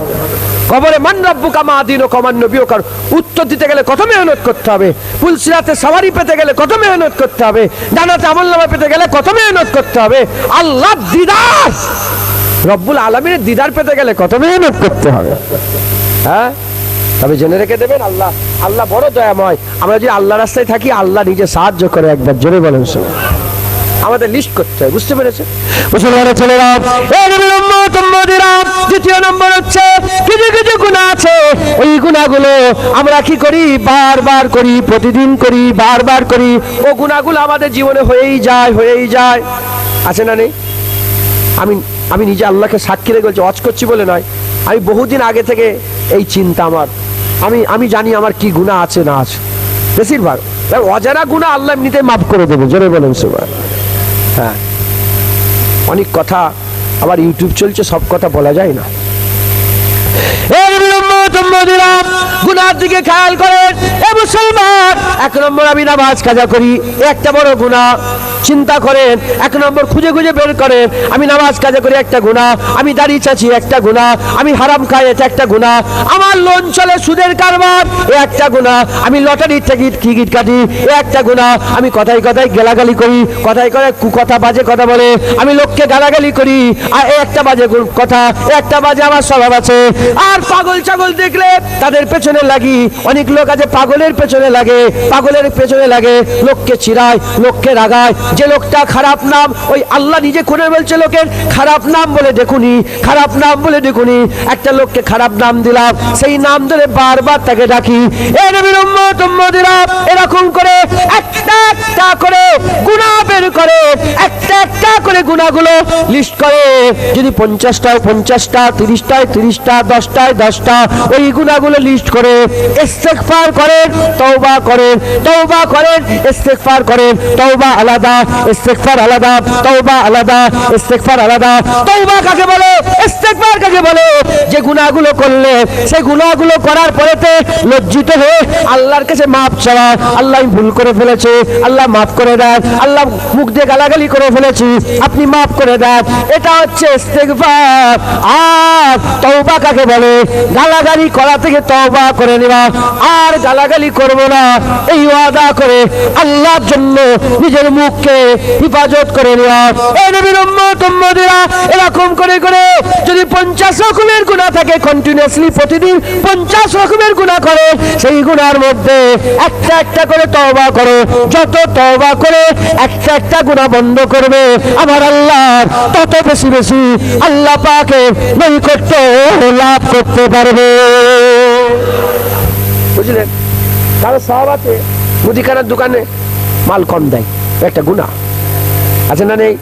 কবরে মান রাব্বুকা মা দীনুকা মান নবিয়ুকা উত্তর দিতে গেলে কত মেহনত করতে হবে। পুলসিরাতে সওয়ারি পেতে গেলে কত মেহনত করতে হবে। জান্নাতে আমলনামা পেতে গেলে কত মেহনত করতে হবে। আল্লাহ দিদার, রব্বুল আলামিনের দিদার পেতে গেলে কত মেহনত করতে হবে। হ্যাঁ, তবে জেনে রেখে দেবেন, আল্লাহ বড় দয়াময়। আমরা যদি আল্লাহ রাস্তায় থাকি, আল্লাহ নিজে সাহায্য করে। একবার জোরে বলেন শুনুন। আমাদের লিস্ট করতে হয়, বুঝতে পেরেছে? মুসলমানের ছেলেরা, এই নবীর উম্মত উম্মতিরা, দ্বিতীয় নম্বর হচ্ছে কিছু কিছু গুনাহ আছে, ওই গুনাহগুলো আমরা কি করি? বারবার করি, প্রতিদিন করি, বারবার করি। ও গুনাহগুলো আমাদের জীবনে হয়েই যায়। আছে না নেই? আমি নিজে আল্লাহকে সাক্ষী রেখে বলছি, ওয়াজ করছি বলে নয়, আমি বহুদিন আগে থেকে এই চিন্তা আমার, আমি জানি আমার কি গুনাহ আছে না আছে। বেশিরভাগ অজানা গুনাহ আল্লাহ এমনিতে মাফ করে দেবে। জোরে বলেন সুবহান। হ্যাঁ, অনেক কথা আবার ইউটিউব চলছে, সব কথা বলা যায় না। গুনার দিকে খেয়াল করেন এ মুসলমান। 1 নম্বর আমি নামাজ কাজা করি, একটা বড় গুনাহ। চিন্তা করেন, 1 নম্বর খুঁজে খুঁজে বের করেন, আমি নামাজ কাজা করি, একটা গুনাহ। আমি দাড়ি চাচি, একটা গুনাহ। আমি হারাম খাই, এটা একটা গুনাহ। আমার লোন চলে সুদের কারবার, এ একটা গুনাহ। আমি লটারির টিকিট কাটি, এ একটা গুনাহ। আমি কথায় কথায় গালাগালি করি, কথায় কথায় কুকথা, বাজে কথা বলে, আমি লোককে গালাগালি করি, আর এ একটা বাজে কথা, একটা বাজে আমার স্বভাব আছে। আর পাগল ছাগল দেখলে তাদের পেছনে লাগি। অনেক লোক আছে পাগলের পেছনে লাগে, পাগলের পেছনে লাগে, লোককে চিরায়, লোককে রাগায়। যে লোকটা খারাপ নাম, ওই আল্লাহ নিজে করে বলছে লোকের খারাপ নাম বলে দেখুনি, খারাপ নাম বলে দেখুনি। একটা লোককে খারাপ নাম দিলাম, সেই নাম ধরে বারবার তাকে ডাকি। এ নবীর উম্মত উম্মতিরা এরকম করে একটা একটা করে গুনাহ বের করে, একটা একটা করে গুনাহগুলো লিস্ট করে। যদি 50টায় 50টা, 30টায় 30টা, 10টায় 10টা, ওই গুনাহগুলো লিস্ট করে ইস্তেগফার করেন, তওবা করেন, তওবা করেন, ইস্তেগফার করেন। তওবা আলাদা, ইস্তেগফার আলাদা, তওবা আলাদা, ইস্তেগফার আলাদা। তওবা কাকে বলে, ইস্তেগফার কাকে বলে? যে গুনাহগুলো করলে সেই গুনাহগুলো করার পরেতে লজ্জিত হয়ে আল্লাহর কাছে মাপ চাওয়া, আল্লাহ আমি ভুল করে ফেলেছি, আল্লাহ মাফ করে দেন, আল্লাহ মুখ দিয়ে গালাগালি করে ফেলেছি, আপনি মাফ করে দেন। এটা হচ্ছে ইস্তেগফার। আর তওবা কাকে বলে? গালাগালি করা থেকে তওবা করে নেওয়া, আর গালাগালি করব না এই ওয়াদা করে আল্লাহর জন্য নিজের মুখকে হেফাজত করে নেওয়া। এই নবীর উম্মত উম্মতিরা এরকম করে করে যদি 50 রকমের গুনাহ থাকে, কন্টিনিউয়াসলি প্রতিদিন 50 রকমের গুনাহ করে, সেই গুনার মধ্যে একটা একটা করে তওবা করো। যত তওবা করে একটা একটা গুনাহ বন্ধ করবে, আমার আল্লাহ তত বেশি বেশি আল্লাহ পাকের নৈকট্য লাভ করতে পারবে। বুঝলেন? কারো সওয়াব আছে, মুদিখানার দোকানে মাল কম দেয়, একটা গুনাহ আছে না নেই?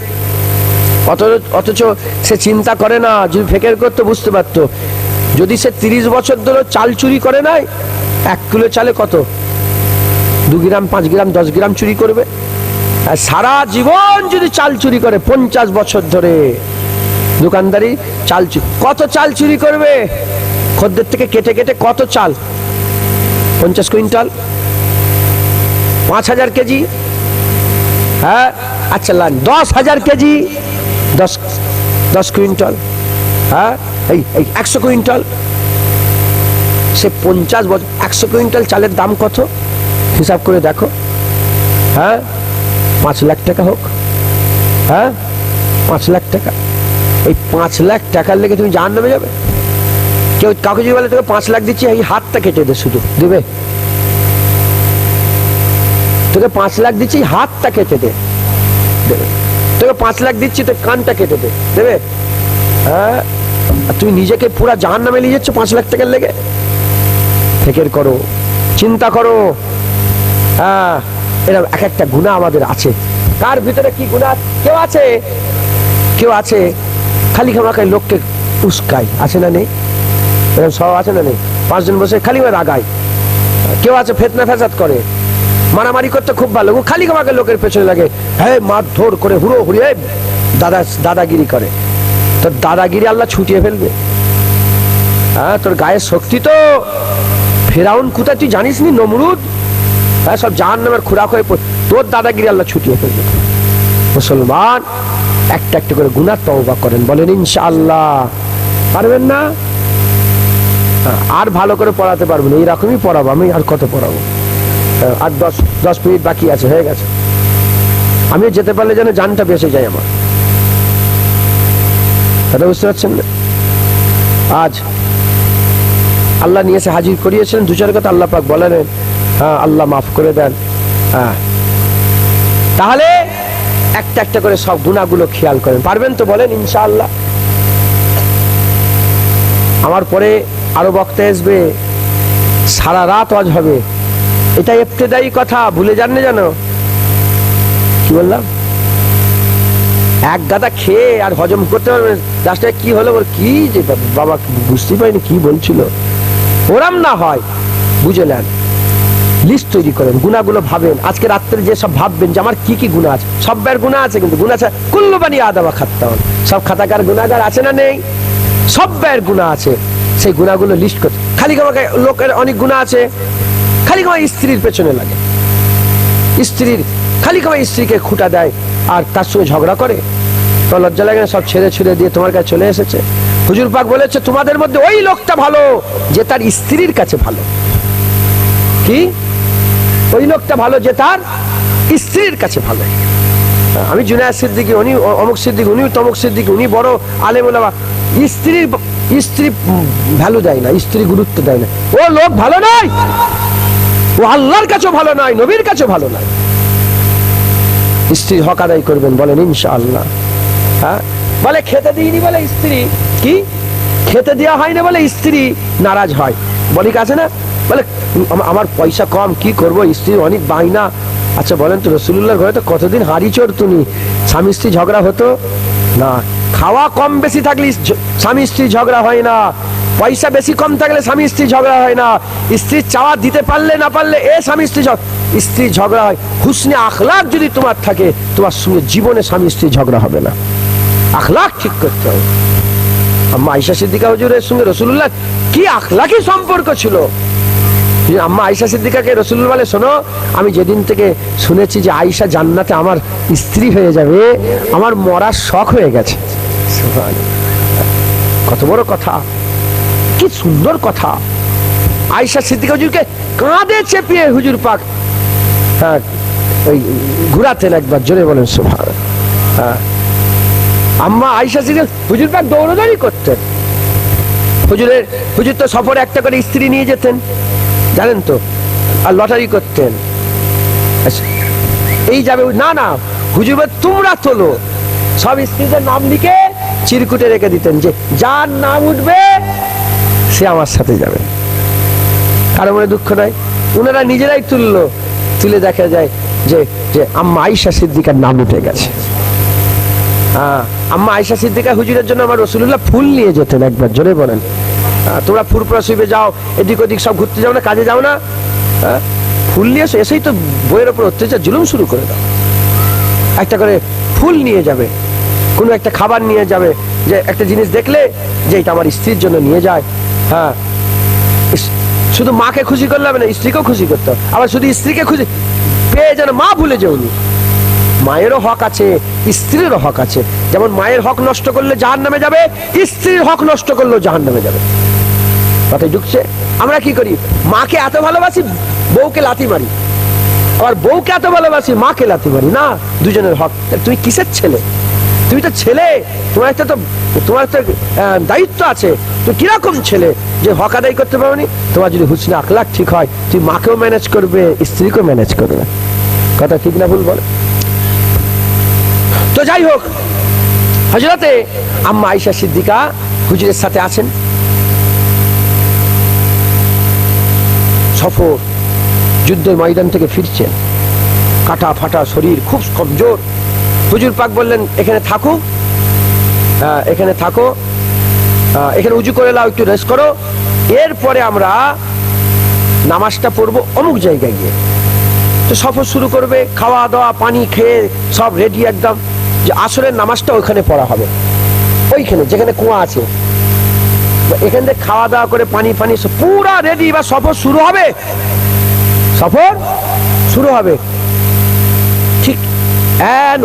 অথচ সে চিন্তা করে না, যদি ফেকের করতো বুঝতে পারতো। যদি সে 30 বছর ধরে চাল চুরি করে নাই, 1 কিলো চালে কত 2 গ্রাম, 5 গ্রাম, 10 গ্রাম চুরি করবে। আর সারা জীবন যদি চাল চুরি করে 50 বছর ধরে দোকানদারি চাল চুরি, কত চাল চুরি করবে? খদ্দের থেকে কেটে কেটে কত চাল? 50 কুইন্টাল, 5000 কেজি। হ্যাঁ আচ্ছা, 10,000 কেজি, 10 কুইন্টাল। হ্যাঁ এই 100 কুইন্টাল। সে 50 বছর 100 কুইন্টাল চালের দাম কত হিসাব করে দেখো। হ্যাঁ 5 লাখ টাকা হোক। হ্যাঁ 5 লাখ টাকা। এই 5 লাখ টাকার লেগে তুমি জাহান্নামে যাবে? কেউ কাউকে যদি বলে তোকে 5 লাখ দিচ্ছি, এই হাতটা কেটে দে, শুধু দেবে? তোকে 5 লাখ দিচ্ছি, হাতটা কেটে দে, দেবে? তোকে 5 লাখ দিচ্ছি, তো কানটা কেটে দে, দেবে? হ্যাঁ, তুমি নিজেকে পুরা জাহান্নামে নিয়ে যাচ্ছ 5 লাখ টাকার লেগে। ফিকির করো, চিন্তা করো। হ্যাঁ, এরকম এক একটা গুনাহ আমাদের আছে। কার ভিতরে কি গুনাহ? কেউ আছে, কেউ আছে খালি খামাখাই লোককে উস্কায়, আছে না নেই? এরকম সব আছে না নেই? 5 জন বসে খালি রাগায়। কেউ আছে ফিতনা ফাসাদ করে, মারামারি করতে খুব ভালো, ও খালি খামাকে লোকের পেছনে লাগে, হ্যাঁ মারধর করে, হুড়ো হুড়িয়ে দাদাগিরি করে। তোর দাদাগিরি আল্লাহ ছুটিয়ে ফেলবে। হ্যাঁ, তোর গায়ের শক্তি তো ফেরাউন কোথায় তুই জানিস নি? নমরুদ, হ্যাঁ সব জাহান্নামের খোরাক হয়ে তোর দাদাগিরি আল্লাহ ছুটিয়ে ফেলবে। মুসলমান একটা একটা করে গুনাহ তওবা করেন, বলেন ইনশাআল্লাহ। পারবেন না? আর ভালো করে পড়াতে পারবো না, এইরকমই পড়াবো আমি। আর কত পড়াবো? আর 10 মিনিট বাকি আছে, হয়ে গেছে। আমি যেতে পারলে যেন জানটা বেঁচে যায় আমার। কথা বুঝতে পারছেন না? আজ আল্লাহ নিয়ে এসে হাজির করিয়েছিলেন, 2-4 কথা আল্লাহ পাক বলেন, হ্যাঁ আল্লাহ মাফ করে দেন। হ্যাঁ, তাহলে একটা একটা করে সব গুনাহগুলো খেয়াল করেন। পারবেন তো? বলেন ইনশাআল্লাহ। আমার পরে আরো বক্তা আসবে, সারা রাত ওয়াজ হবে। এটা ইবতিদায়ী কথা, ভুলে যান না জানো? কি বললাম? এক গাদা খেয়ে আর হজম করতে পারবেন। লাস্টে কি হলো, ওর কি যে বাবা বুঝতেই পারিনি কি বলছিল। ওরাম না হয়, বুঝে নেন, লিস্ট তৈরি করেন, গুনাহগুলো ভাবেন। আজকে রাত্রে যে সব ভাববেন যে আমার কি কি গুনাহ আছে, সব বের গুনাহ আছে, কিন্তু গুনাহ আছে কুল্লু বানি আদামা খাত্তাউন, সব খাতাকার গুনাহগার আছে না নেই? সব বের গুনাহ আছে, সেই গুনাহগুলো লিস্ট করতে। খালি আমাকে লোকের অনেক গুনাহ আছে, খালি আমার স্ত্রীর পেছনে লাগে, স্ত্রীর খালি আমার স্ত্রীকে খুঁটা দেয় আর তার সঙ্গে ঝগড়া করে। তো লজ্জা লাগে না? সব ছেড়ে ছুড়ে দিয়ে তোমার কাছে চলে এসেছে। হুজুর পাক বলেছে তোমাদের মধ্যে ওই লোকটা ভালো যে তার স্ত্রীর কাছে ভালো। কি? ওই লোকটা ভালো যে তার স্ত্রীর কাছে ভালো। আমি জুনায়েদ সিদ্দিকী, উনি অমুক সিদ্দিকী, উনি তমুক সিদ্দিকী, উনি বড় আলেম ওলামা, স্ত্রীর স্ত্রী ভ্যালু দেয় না, স্ত্রী গুরুত্ব দেয় না, ও লোক ভালো নয়, ও আল্লাহর কাছেও ভালো নয়, নবীর কাছেও ভালো নয়। স্ত্রীর হক আদায় করবেন, বলেন ইনশাআল্লাহ। হ্যাঁ, বলে খেতে দিইনি বলে স্ত্রী, কি খেতে দেওয়া হয় না বলে স্ত্রী নারাজ হয়, বলি কাছে না, বলে আমার পয়সা কম, কি করব, স্ত্রী অনেক বায়না। আচ্ছা বলেন তো, রাসূলুল্লাহর ঘরে তো কতদিন হাঁড়ি চড়তুনি, স্বামী স্ত্রী ঝগড়া হতো না? খাওয়া কম বেশি থাকলে স্বামী স্ত্রী ঝগড়া হয় না, পয়সা বেশি কম থাকলে স্বামী স্ত্রী ঝগড়া হয় না, স্ত্রীর চাওয়া দিতে পারলে না পারলে স্বামী স্ত্রী ঝগড়া হয়। হুসনে আখলাক যদি তোমার থাকে, তোমার সঙ্গে জীবনে স্বামী স্ত্রী ঝগড়া হবে না। আখলাক ঠিক করতে হবে। আম্মা আয়েশা সিদ্দিকা হুজুরের সঙ্গে রাসূলুল্লাহ কি আখলাকি সম্পর্ক ছিল। আম্মা আয়েশা সিদ্দিকাকে রাসূলুল্লাহ বলে, শোনো, আমি যেদিন থেকে শুনেছি যে আয়েশা জান্নাতে আমার স্ত্রী হয়ে যাবে, আমার মরার শখ হয়ে গেছে। কত বড় কথা, কি সুন্দর কথা। আয়েশা সিদ্দিকা হুজুরকে কাঁধে চেপিয়ে হুজুর পাক হ্যাঁ ওই ঘুরাতেন একবার, জোরে বলেন সুবহানাল্লাহ। হ্যাঁ, আম্মা আয়েশা সিদ্দিকা হুজুর পাক দৌড়াদৌড়ি করতেন। হুজুর তো সফরে একটা করে স্ত্রী নিয়ে যেতেন, জানেন তো, আর লটারি করতেন। এই যাবে না, না হুজুর তোমরা তোলো, সব স্ত্রীদের নাম লিখে চিরকুটে রেখে দিতেন, যে যার নাম উঠবে সে আমার সাথে যাবে, কারো মনে দুঃখ নাই। ওনারা নিজেরাই তুললো, তুলে দেখা যায় যে যে আম্মা আয়েশা সিদ্দিকার নাম উঠে গেছে। আম্মা আয়েশা সিদ্দিকা হুজুরের জন্য আমার রাসূলুল্লাহ ফুল নিয়ে যেতেন একবার, জোরে বলেন। তোমরা ফুরফুরা শিবে যাও, এদিক ওদিক সব ঘুরতে যাও না, কাজে যাও না, ফুল নিয়ে এসো, এসেই তো বইয়ের ওপর অত্যাচার জুলুম শুরু করে দাও। একটা করে ফুল নিয়ে যাবে, কোনো একটা খাবার নিয়ে যাবে, যে একটা জিনিস দেখলে যে এটা আমার স্ত্রীর জন্য নিয়ে যায়। হ্যাঁ, শুধু মাকে খুশি করলে হবে না, স্ত্রীকেও খুশি করতে হবে। আবার শুধু স্ত্রীকে খুশি পেয়ে যেন মা ভুলে যাওনি। মায়েরও হক আছে, স্ত্রীরও হক আছে। যেমন মায়ের হক নষ্ট করলে জাহান্নামে যাবে, স্ত্রীর হক নষ্ট করলেও জাহান্নামে যাবে। কথায় ঢুকছে? আমরা কি করি, মাকে এত ভালোবাসি, বউকে লাথি মারি, আবার বউকে এত ভালোবাসি, মাকে লাথি মারি। না, দুজনের হক। তুমি কিসের ছেলে? তুমি তো ছেলে, তোমার একটা দায়িত্ব আছে। তুমি কিরকম ছেলে যে হক আদায় করতে পারোনি? তোমার যদি হুসনে আখলাক ঠিক হয়, তুমি মাকেও ম্যানেজ করবে, স্ত্রীকেও ম্যানেজ করবে। কথা ঠিক না ভুল বলে? তো যাই হোক, হযরতে আম্মা আয়েশা সিদ্দিকা হুজুরের সাথে আছেন, সফর যুদ্ধের ময়দান থেকে ফিরছেন, কাটা ফাটা শরীর, খুব কমজোর। হুজুর পাক বললেন, এখানে থাকো, এখানে থাকো, এখানে উজু করে নাও, একটু রেস্ট করো, এরপরে আমরা নামাজটা পড়বো অমুক জায়গায় গিয়ে। তো সফর শুরু করবে, খাওয়া দাওয়া পানি খেয়ে সব রেডি একদম, যে আসরের নামাজটা ওইখানে পড়া হবে, ওইখানে যেখানে কুয়া আছে। এখান থেকে খাওয়া দাওয়া করে পানি পানি পুরা রেডি, বা সফর শুরু হবে। সফর শুরু হবে, ঠিক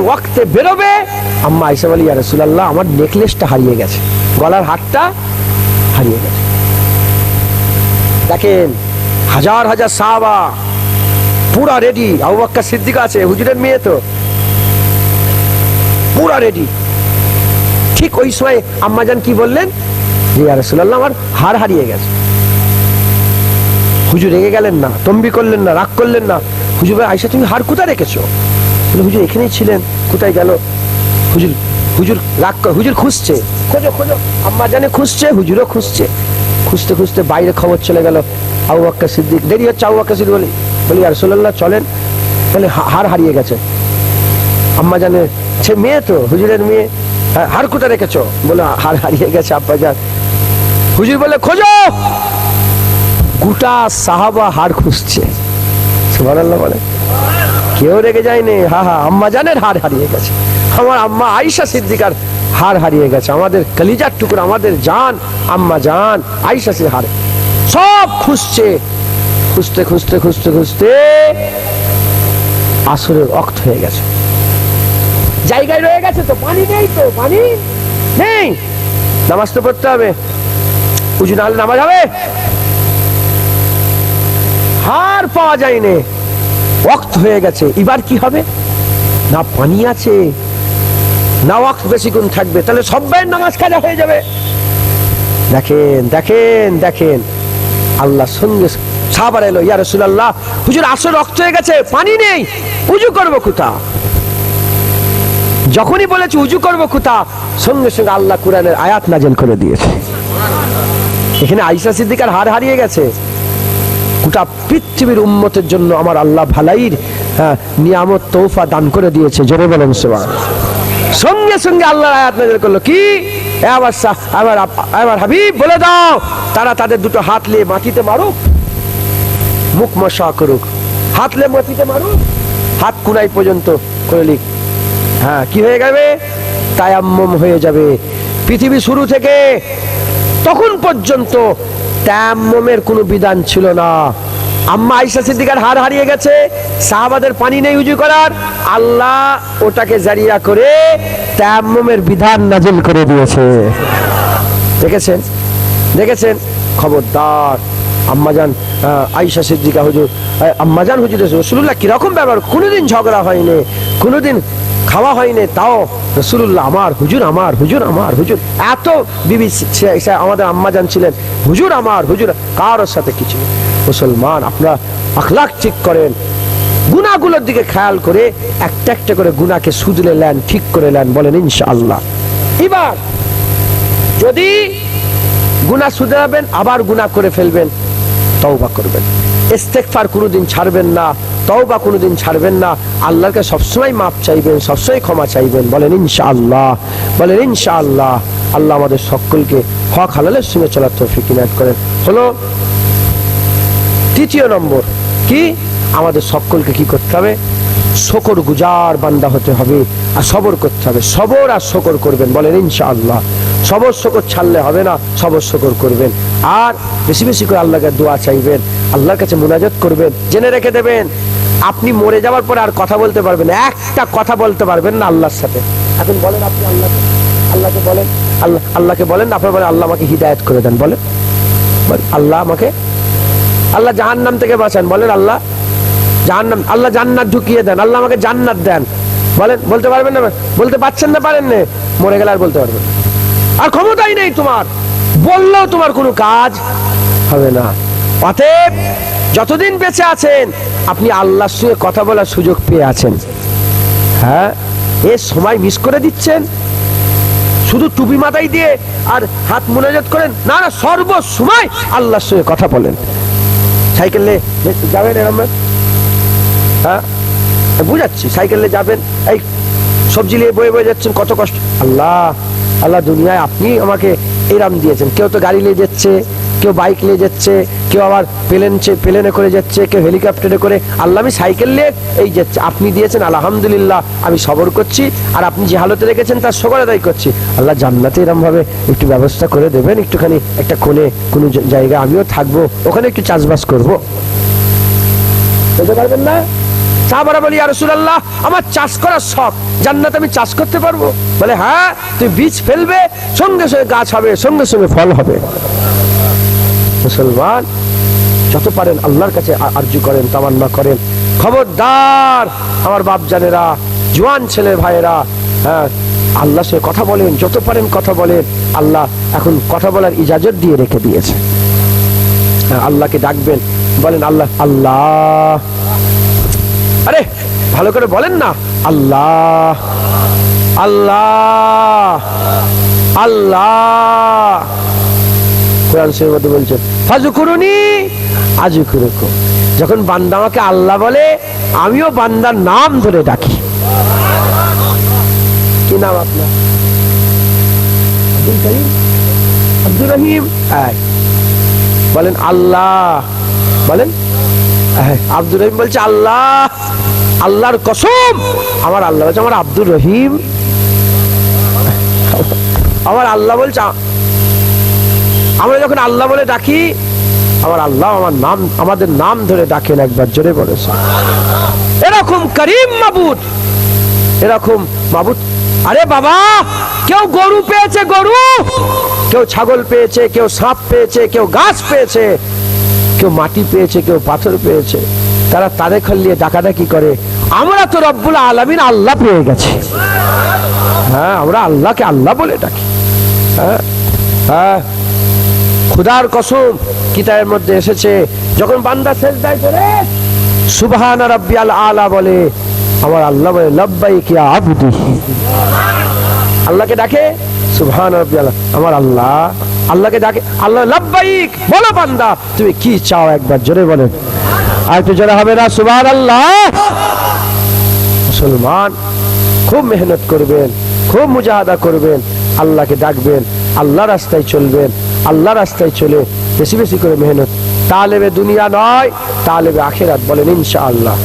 ওয়াক্তে বেরোবে। আম্মা আয়েশা বলি, ইয়া রাসূলুল্লাহ, আমার নেকলেসটা হারিয়ে গেছে, গলার হারটা হারিয়ে গেছে। দেখেন, হাজার হাজার সাহাবা পুরা রেডি। আবু বকর সিদ্দিক আছে, হুজুরের মেয়ে, তো পুরা রেডি। ঠিক ওই সময় আম্মাজান কি বললেন, যে ইয়া রাসূলুল্লাহ, আমার হার হারিয়ে গেছে। হুজুর রেগে গেলেন না, তম্বি করলেন না, রাগ করলেন না। হুজুর বলে, আয়েশা তুমি হার কোথায় রেখেছো? হুজুর এখানেই ছিলেন, কোথায় গেল? হুজুর রাগ করে, হুজুর খুঁজছে, খোঁজো খোঁজো। আম্মা জানে খুঁজছে, হুজুরও খুঁজছে। খুঁজতে খুঁজতে বাইরে খবর চলে গেল, আবু বকর সিদ্দিক, দেরি হচ্ছে। আবু বকর সিদ্দিক বলি ইয়া রাসূলুল্লাহ চলেন, বলে হার হারিয়ে গেছে। আম্মা জানে, সে মেয়ে তো, হুজুরের মেয়ে, হার কোথায় রেখেছো? বলে হার হারিয়ে গেছে আব্বা জান। হুজুর বলে, খোঁজো। গোটা সাহাবা হার খুঁজছে। সুবহানাল্লাহ বলে, কেউ রেগে যায়নি। আম্মা জানের হার হারিয়ে গেছে, আমার আম্মা আয়েশা সিদ্দিকার হার হারিয়ে গেছে। আমাদের কলিজার টুকরো, আমাদের জান আম্মা জান আয়েশা সিদ্দিকার হার। সব খুঁজছে, খুঁজতে খুঁজতে খুঁজতে খুঁজতে আসরের ওয়াক্ত হয়ে গেছে। জায়গায় রয়ে গেছে, তো পানি নেই, তো পানি নেই, নামাজ তো পড়তে হবে, উজু না হলে নামাজ হবে? হার পাওয়া যায়নি, ওয়াক্ত হয়ে গেছে। এবার কি হবে? না পানি আছে, না ওয়াক্ত বেশিক্ষণ থাকবে, তাহলে সবাই নামাজ কাজা হয়ে যাবে। দেখেন দেখেন দেখেন, আল্লাহ সঙ্গে সাহাবারা এলো, ইয়া রাসূলুল্লাহ, হুজুর আসর রক্ত হয়ে গেছে, পানি নেই, উজু করবো কোথা? যখনই বলেছে উজু করবো কোথা, সঙ্গে সঙ্গে আল্লাহ কোরআনের আয়াত নাযিল করে দিয়েছে। এখানে আয়েশা সিদ্দিকার হাড় হারিয়ে গেছে। গোটা পৃথিবীর উম্মতের জন্য আমার আল্লাহ ভালাইর নিয়ামত তৌফা দান করে দিয়েছে, জোরে বলেন সুবহানাল্লাহ। সঙ্গে সঙ্গে আল্লাহর আয়াত নাযিল করলো, কি আমার হাবিব বলে দাও, তারা তাদের দুটো হাত নিয়ে মাটিতে মারুক, মুখ মশা করুক, হাত লে মাটিতে মারুক, হাত কুনাই পর্যন্ত করে লিখ, হ্যাঁ কি হয়ে যাবে? তায়াম্মুম হয়ে যাবে। পৃথিবী শুরু থেকে তখন পর্যন্ত তায়াম্মুমের কোনো বিধান ছিল না। আম্মা আয়েশা সিদ্দিকার হাড় হারিয়ে গেছে, সাহাবাদের পানি নেই উজু করার, আল্লাহ ওটাকে জারিয়া করে তায়াম্মুমের বিধান নাযিল করে দিয়েছে। দেখেছেন দেখেছেন, খবরদার আম্মাজান আয়েশা সিদ্দিকা হুজুর, আম্মাজান হুজুর রাসূলুল্লাহ কিরকম ব্যবহার, কোনোদিন ঝগড়া হয়নি, কোনোদিন খাওয়া হয়নি, তাও রাসূলুল্লাহ আমার হুজুর, আমার হুজুর, আমার হুজুর, এত বিবি আমাদের আম্মাজান ছিলেন, হুজুর আমার হুজুর, কারোর সাথে কিছু। মুসলমান, আপনারা আখলাক ঠিক করেন, গুনাহগুলোর দিকে খেয়াল করে একটা একটা করে গুনাহকে শুধরে নেন, ঠিক করে নেন, বলেন ইনশাআল্লাহ। এবার যদি গুনাহ শুধরাবেন, আবার গুনাহ করে ফেলবেন, তওবা করবেন, ইস্তেগফার কোনোদিন ছাড়বেন না, তওবা কোনোদিন ছাড়বেন না, আল্লাহকে সবসময় মাপ চাইবেন, সবসময় ক্ষমা চাইবেন, বলেন ইনশাআল্লাহ, বলেন ইনশাআল্লাহ। আল্লাহ আমাদের সকলকে হক হালালের সঙ্গে চলার তৌফিক ইনায়াত করেন। হলো তৃতীয় নম্বর, কি আমাদের সকলকে কি করতে হবে? শকর গুজার বান্দা হতে হবে, আর সবর করতে হবে। সবর আর শকর করবেন, বলেন ইনশাআল্লাহ। সবর শকর ছাড়লে হবে না, সবর শকর করবেন, আর বেশি বেশি করে আল্লাহকে দোয়া চাইবেন, আল্লাহর কাছে মুনাজাত করবেন। জেনে রেখে দেবেন, আপনি মরে যাওয়ার পরে আর কথা বলতে পারবেন, একটা কথা বলতে পারবেন না আল্লাহর সাথে। এখন বলেন, আপনি আল্লাহকে বলেন, আল্লাহকে বলেন, আপনার বলেন আল্লাহ আমাকে হিদায়াত করে দেন, বলেন আল্লাহ আমাকে, আল্লাহ জাহান্নাম থেকে বাঁচান, বলেন আল্লাহ জাহান্নাম, আল্লাহ জান্নাত ঢুকিয়ে দেন, আল্লাহ আমাকে জান্নাত দেন, বলেন। বলতে পারবেন না? বলতে পারছেন না, পারেন না, মরে গেলে আর বলতে পারবেন, আর ক্ষমতাই নেই তোমার, বললেও তোমার কোনো কাজ হবে না। অতএব যতদিন বেঁচে আছেন আপনি আল্লাহর সঙ্গে কথা বলার সুযোগ পেয়ে আছেন, হ্যাঁ, এ সময় মিস করে দিচ্ছেন। শুধু টুপি মাথায় দিয়ে আর হাত মুনাজাত করেন না, না, সর্বসময় আল্লাহর সঙ্গে কথা বলেন। সাইকেলে যাবেন এরকম, হ্যাঁ বুঝাচ্ছি, সাইকেলে যাবেন, এই সবজি নিয়ে বয়ে বয়ে যাচ্ছেন, কত কষ্ট। আল্লাহ আল্লাহ, দুনিয়ায় আপনি আমাকে এরাম দিয়েছেন। কেউ তো গাড়ি নিয়ে যাচ্ছে, কেউ বাইক নিয়ে যাচ্ছে, কেউ আবার প্লেনে করে যাচ্ছে, কেউ হেলিকপ্টারে করে, আল্লাহ আমি সাইকেল নিয়ে এই যাচ্ছে, আপনি দিয়েছেন, আলহামদুলিল্লাহ, আমি সবর করছি, আর আপনি যে হালতে রেখেছেন তার শুকর আদায় করছি। আল্লাহ জান্নাতে এরম ভাবে একটু ব্যবস্থা করে দেবেন, একটুখানি একটা কোণে কোনো জায়গা আমিও থাকবো, ওখানে একটু চাষবাস করবো, বলতে পারবেন না? সাহাবারা বলি, ইয়া রাসূলুল্লাহ আমার চাষ করার শখ, জান্নাতে আমি চাষ করতে পারবো? বলে হ্যাঁ, তুই বীজ ফেলবে, সঙ্গে সঙ্গে গাছ হবে, সঙ্গে সঙ্গে ফল হবে। মুসলমান, যত পারেন আল্লাহর কাছে আরজু করেন, তামান্না করেন। খবরদার আমার বাপ জানেরা, জওয়ান ছেলে ভাইয়েরা, হ্যাঁ আল্লাহর সাথে কথা বলেন, যত পারেন কথা বলেন। আল্লাহ এখন কথা বলার ইজাজত দিয়ে রেখে দিয়েছে। আল্লাহকে ডাকবেন, বলেন আল্লাহ আল্লাহ, আরে ভালো করে বলেন না, আল্লাহ আল্লাহ আল্লাহ। কোরআন শরীফের মধ্যে বলছেন, ফাযকুরুনি আযকুরুকুম। যখন বান্দা আমাকে আল্লাহ বলে, আমিও বান্দার নাম ধরে ডাকি। কি নাম আপনার? আব্দুল করিম, আব্দুর রহিম, বলেন আল্লাহ, বলেন আব্দুর রহিম। বলছে আল্লাহ, আল্লাহর কসম আমার আল্লাহ বলছে আমার আব্দুর রহিম। আমার আল্লাহ বলছে, আমরা যখন আল্লাহ বলে ডাকি, আমার আল্লাহ আমার নাম, আমাদের নাম ধরে ডাকেন, একবার জোরে বলেছে। এরকম করিম মাবুদ, এরকম মাবুদ। আরে বাবা, কেউ গরু পেয়েছে, গরু, কেউ ছাগল পেয়েছে, কেউ সাপ পেয়েছে, কেউ গাছ পেয়েছে, কেউ মাটি পেয়েছে, কেউ পাথর পেয়েছে, তারা তারে খালিয়ে ডাকাডাকি করে। আমরা তো রব্বুল আলামিন আল্লাহ পেয়ে গেছি, হ্যাঁ আমরা আল্লাহকে আল্লাহ বলে ডাকি। হ্যাঁ হ্যাঁ, খুদার কসম কিতাবের মধ্যে এসেছে, যখন বান্দা সেজদায় পড়ে সুবহান রাব্বিয়াল আলা বলে, আমার আল্লাহ বলে লাব্বাইক ইয়া আবদি, আল্লাহকে ডাকে সুবহান রাব্বিয়াল, আমার আল্লাহ আল্লাহকে ডাকে, আল্লাহ লাব্বাইক, বলো বান্দা তুমি কি চাও, একবার জোরে বলেন, আর একটু জোরে হবে না সুবহানাল্লাহ। মুসলমান খুব মেহনত করবেন, খুব মুজাহাদা করবেন, আল্লাহকে ডাকবেন, আল্লাহ রাস্তায় চলবেন, আল্লাহ রাস্তায় চলে বেশি বেশি করে মেহনত, তালেবে দুনিয়া নয় তালেবে আখিরাত, বলেন ইনশাআল্লাহ।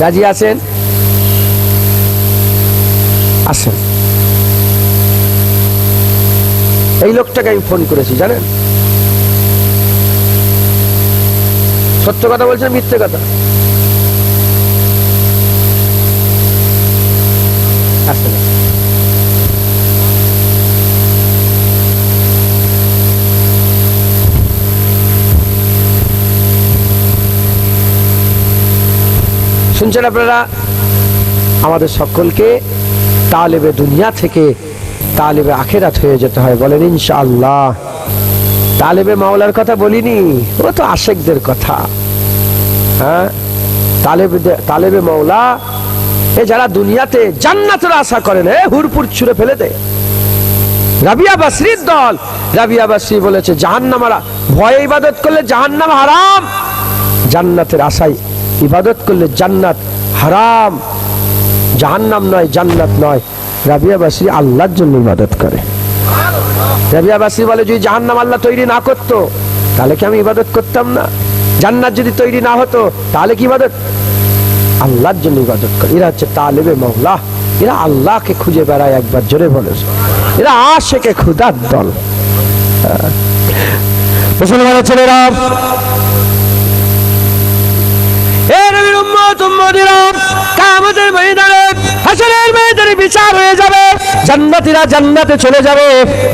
রাজি আছেন? আসেন। এই লোকটাকে আমি ফোন করেছি জানেন, সত্য কথা বলছেন মিথ্যে কথা? আসেন। শুনছেন আপনারা? আমাদের সকলকে তালেবে দুনিয়া থেকে তালেবে আখিরাত হয়ে যেতে হয়, বলেন ইনশাআল্লাহ। তালেবে মাওলার কথা বলিনি, ও তো আশেকদের কথা। হ্যাঁ, তালেবে মাওলা এ যারা দুনিয়াতে জান্নাতের আশা করেন, হুরপুর ছুঁড়ে ফেলে দেয়। রাবিয়া বাসরির দল, রাবিয়া বাসরি বলেছে জাহান্নাম ভয়ে ইবাদত করলে জাহান্নাম হারাম, জান্নাতের আশায় ইবাদত করলে জান্নাত হারাম, জাহান্নাম নয় জান্নাত নয়। রাবিয়া বাসরি আল্লাহর জন্য ইবাদত করে। রাবিয়া বাসরি বলে যদি জাহান্নাম আল্লাহ তৈরি না করতো তাহলে কি আমি ইবাদত করতাম না? জান্নাত যদি তৈরি না হতো তাহলে কি ইবাদত? আল্লাহর জন্য ইবাদত করে। এরা হচ্ছে তালেবে মাওলা, এরা আল্লাহকে খুঁজে বেড়ায়, একবার জোরে বলে, এরা আশেকে খুদার দল। মুসলমানের ছেলেরা, এ নবীর উম্মত উম্মতিরা, কিয়ামতের ময়দানে হাসরের ময়দানে বিচার হয়ে যাবে। জান্নাতীরা জান্নাতে চলে যাবে,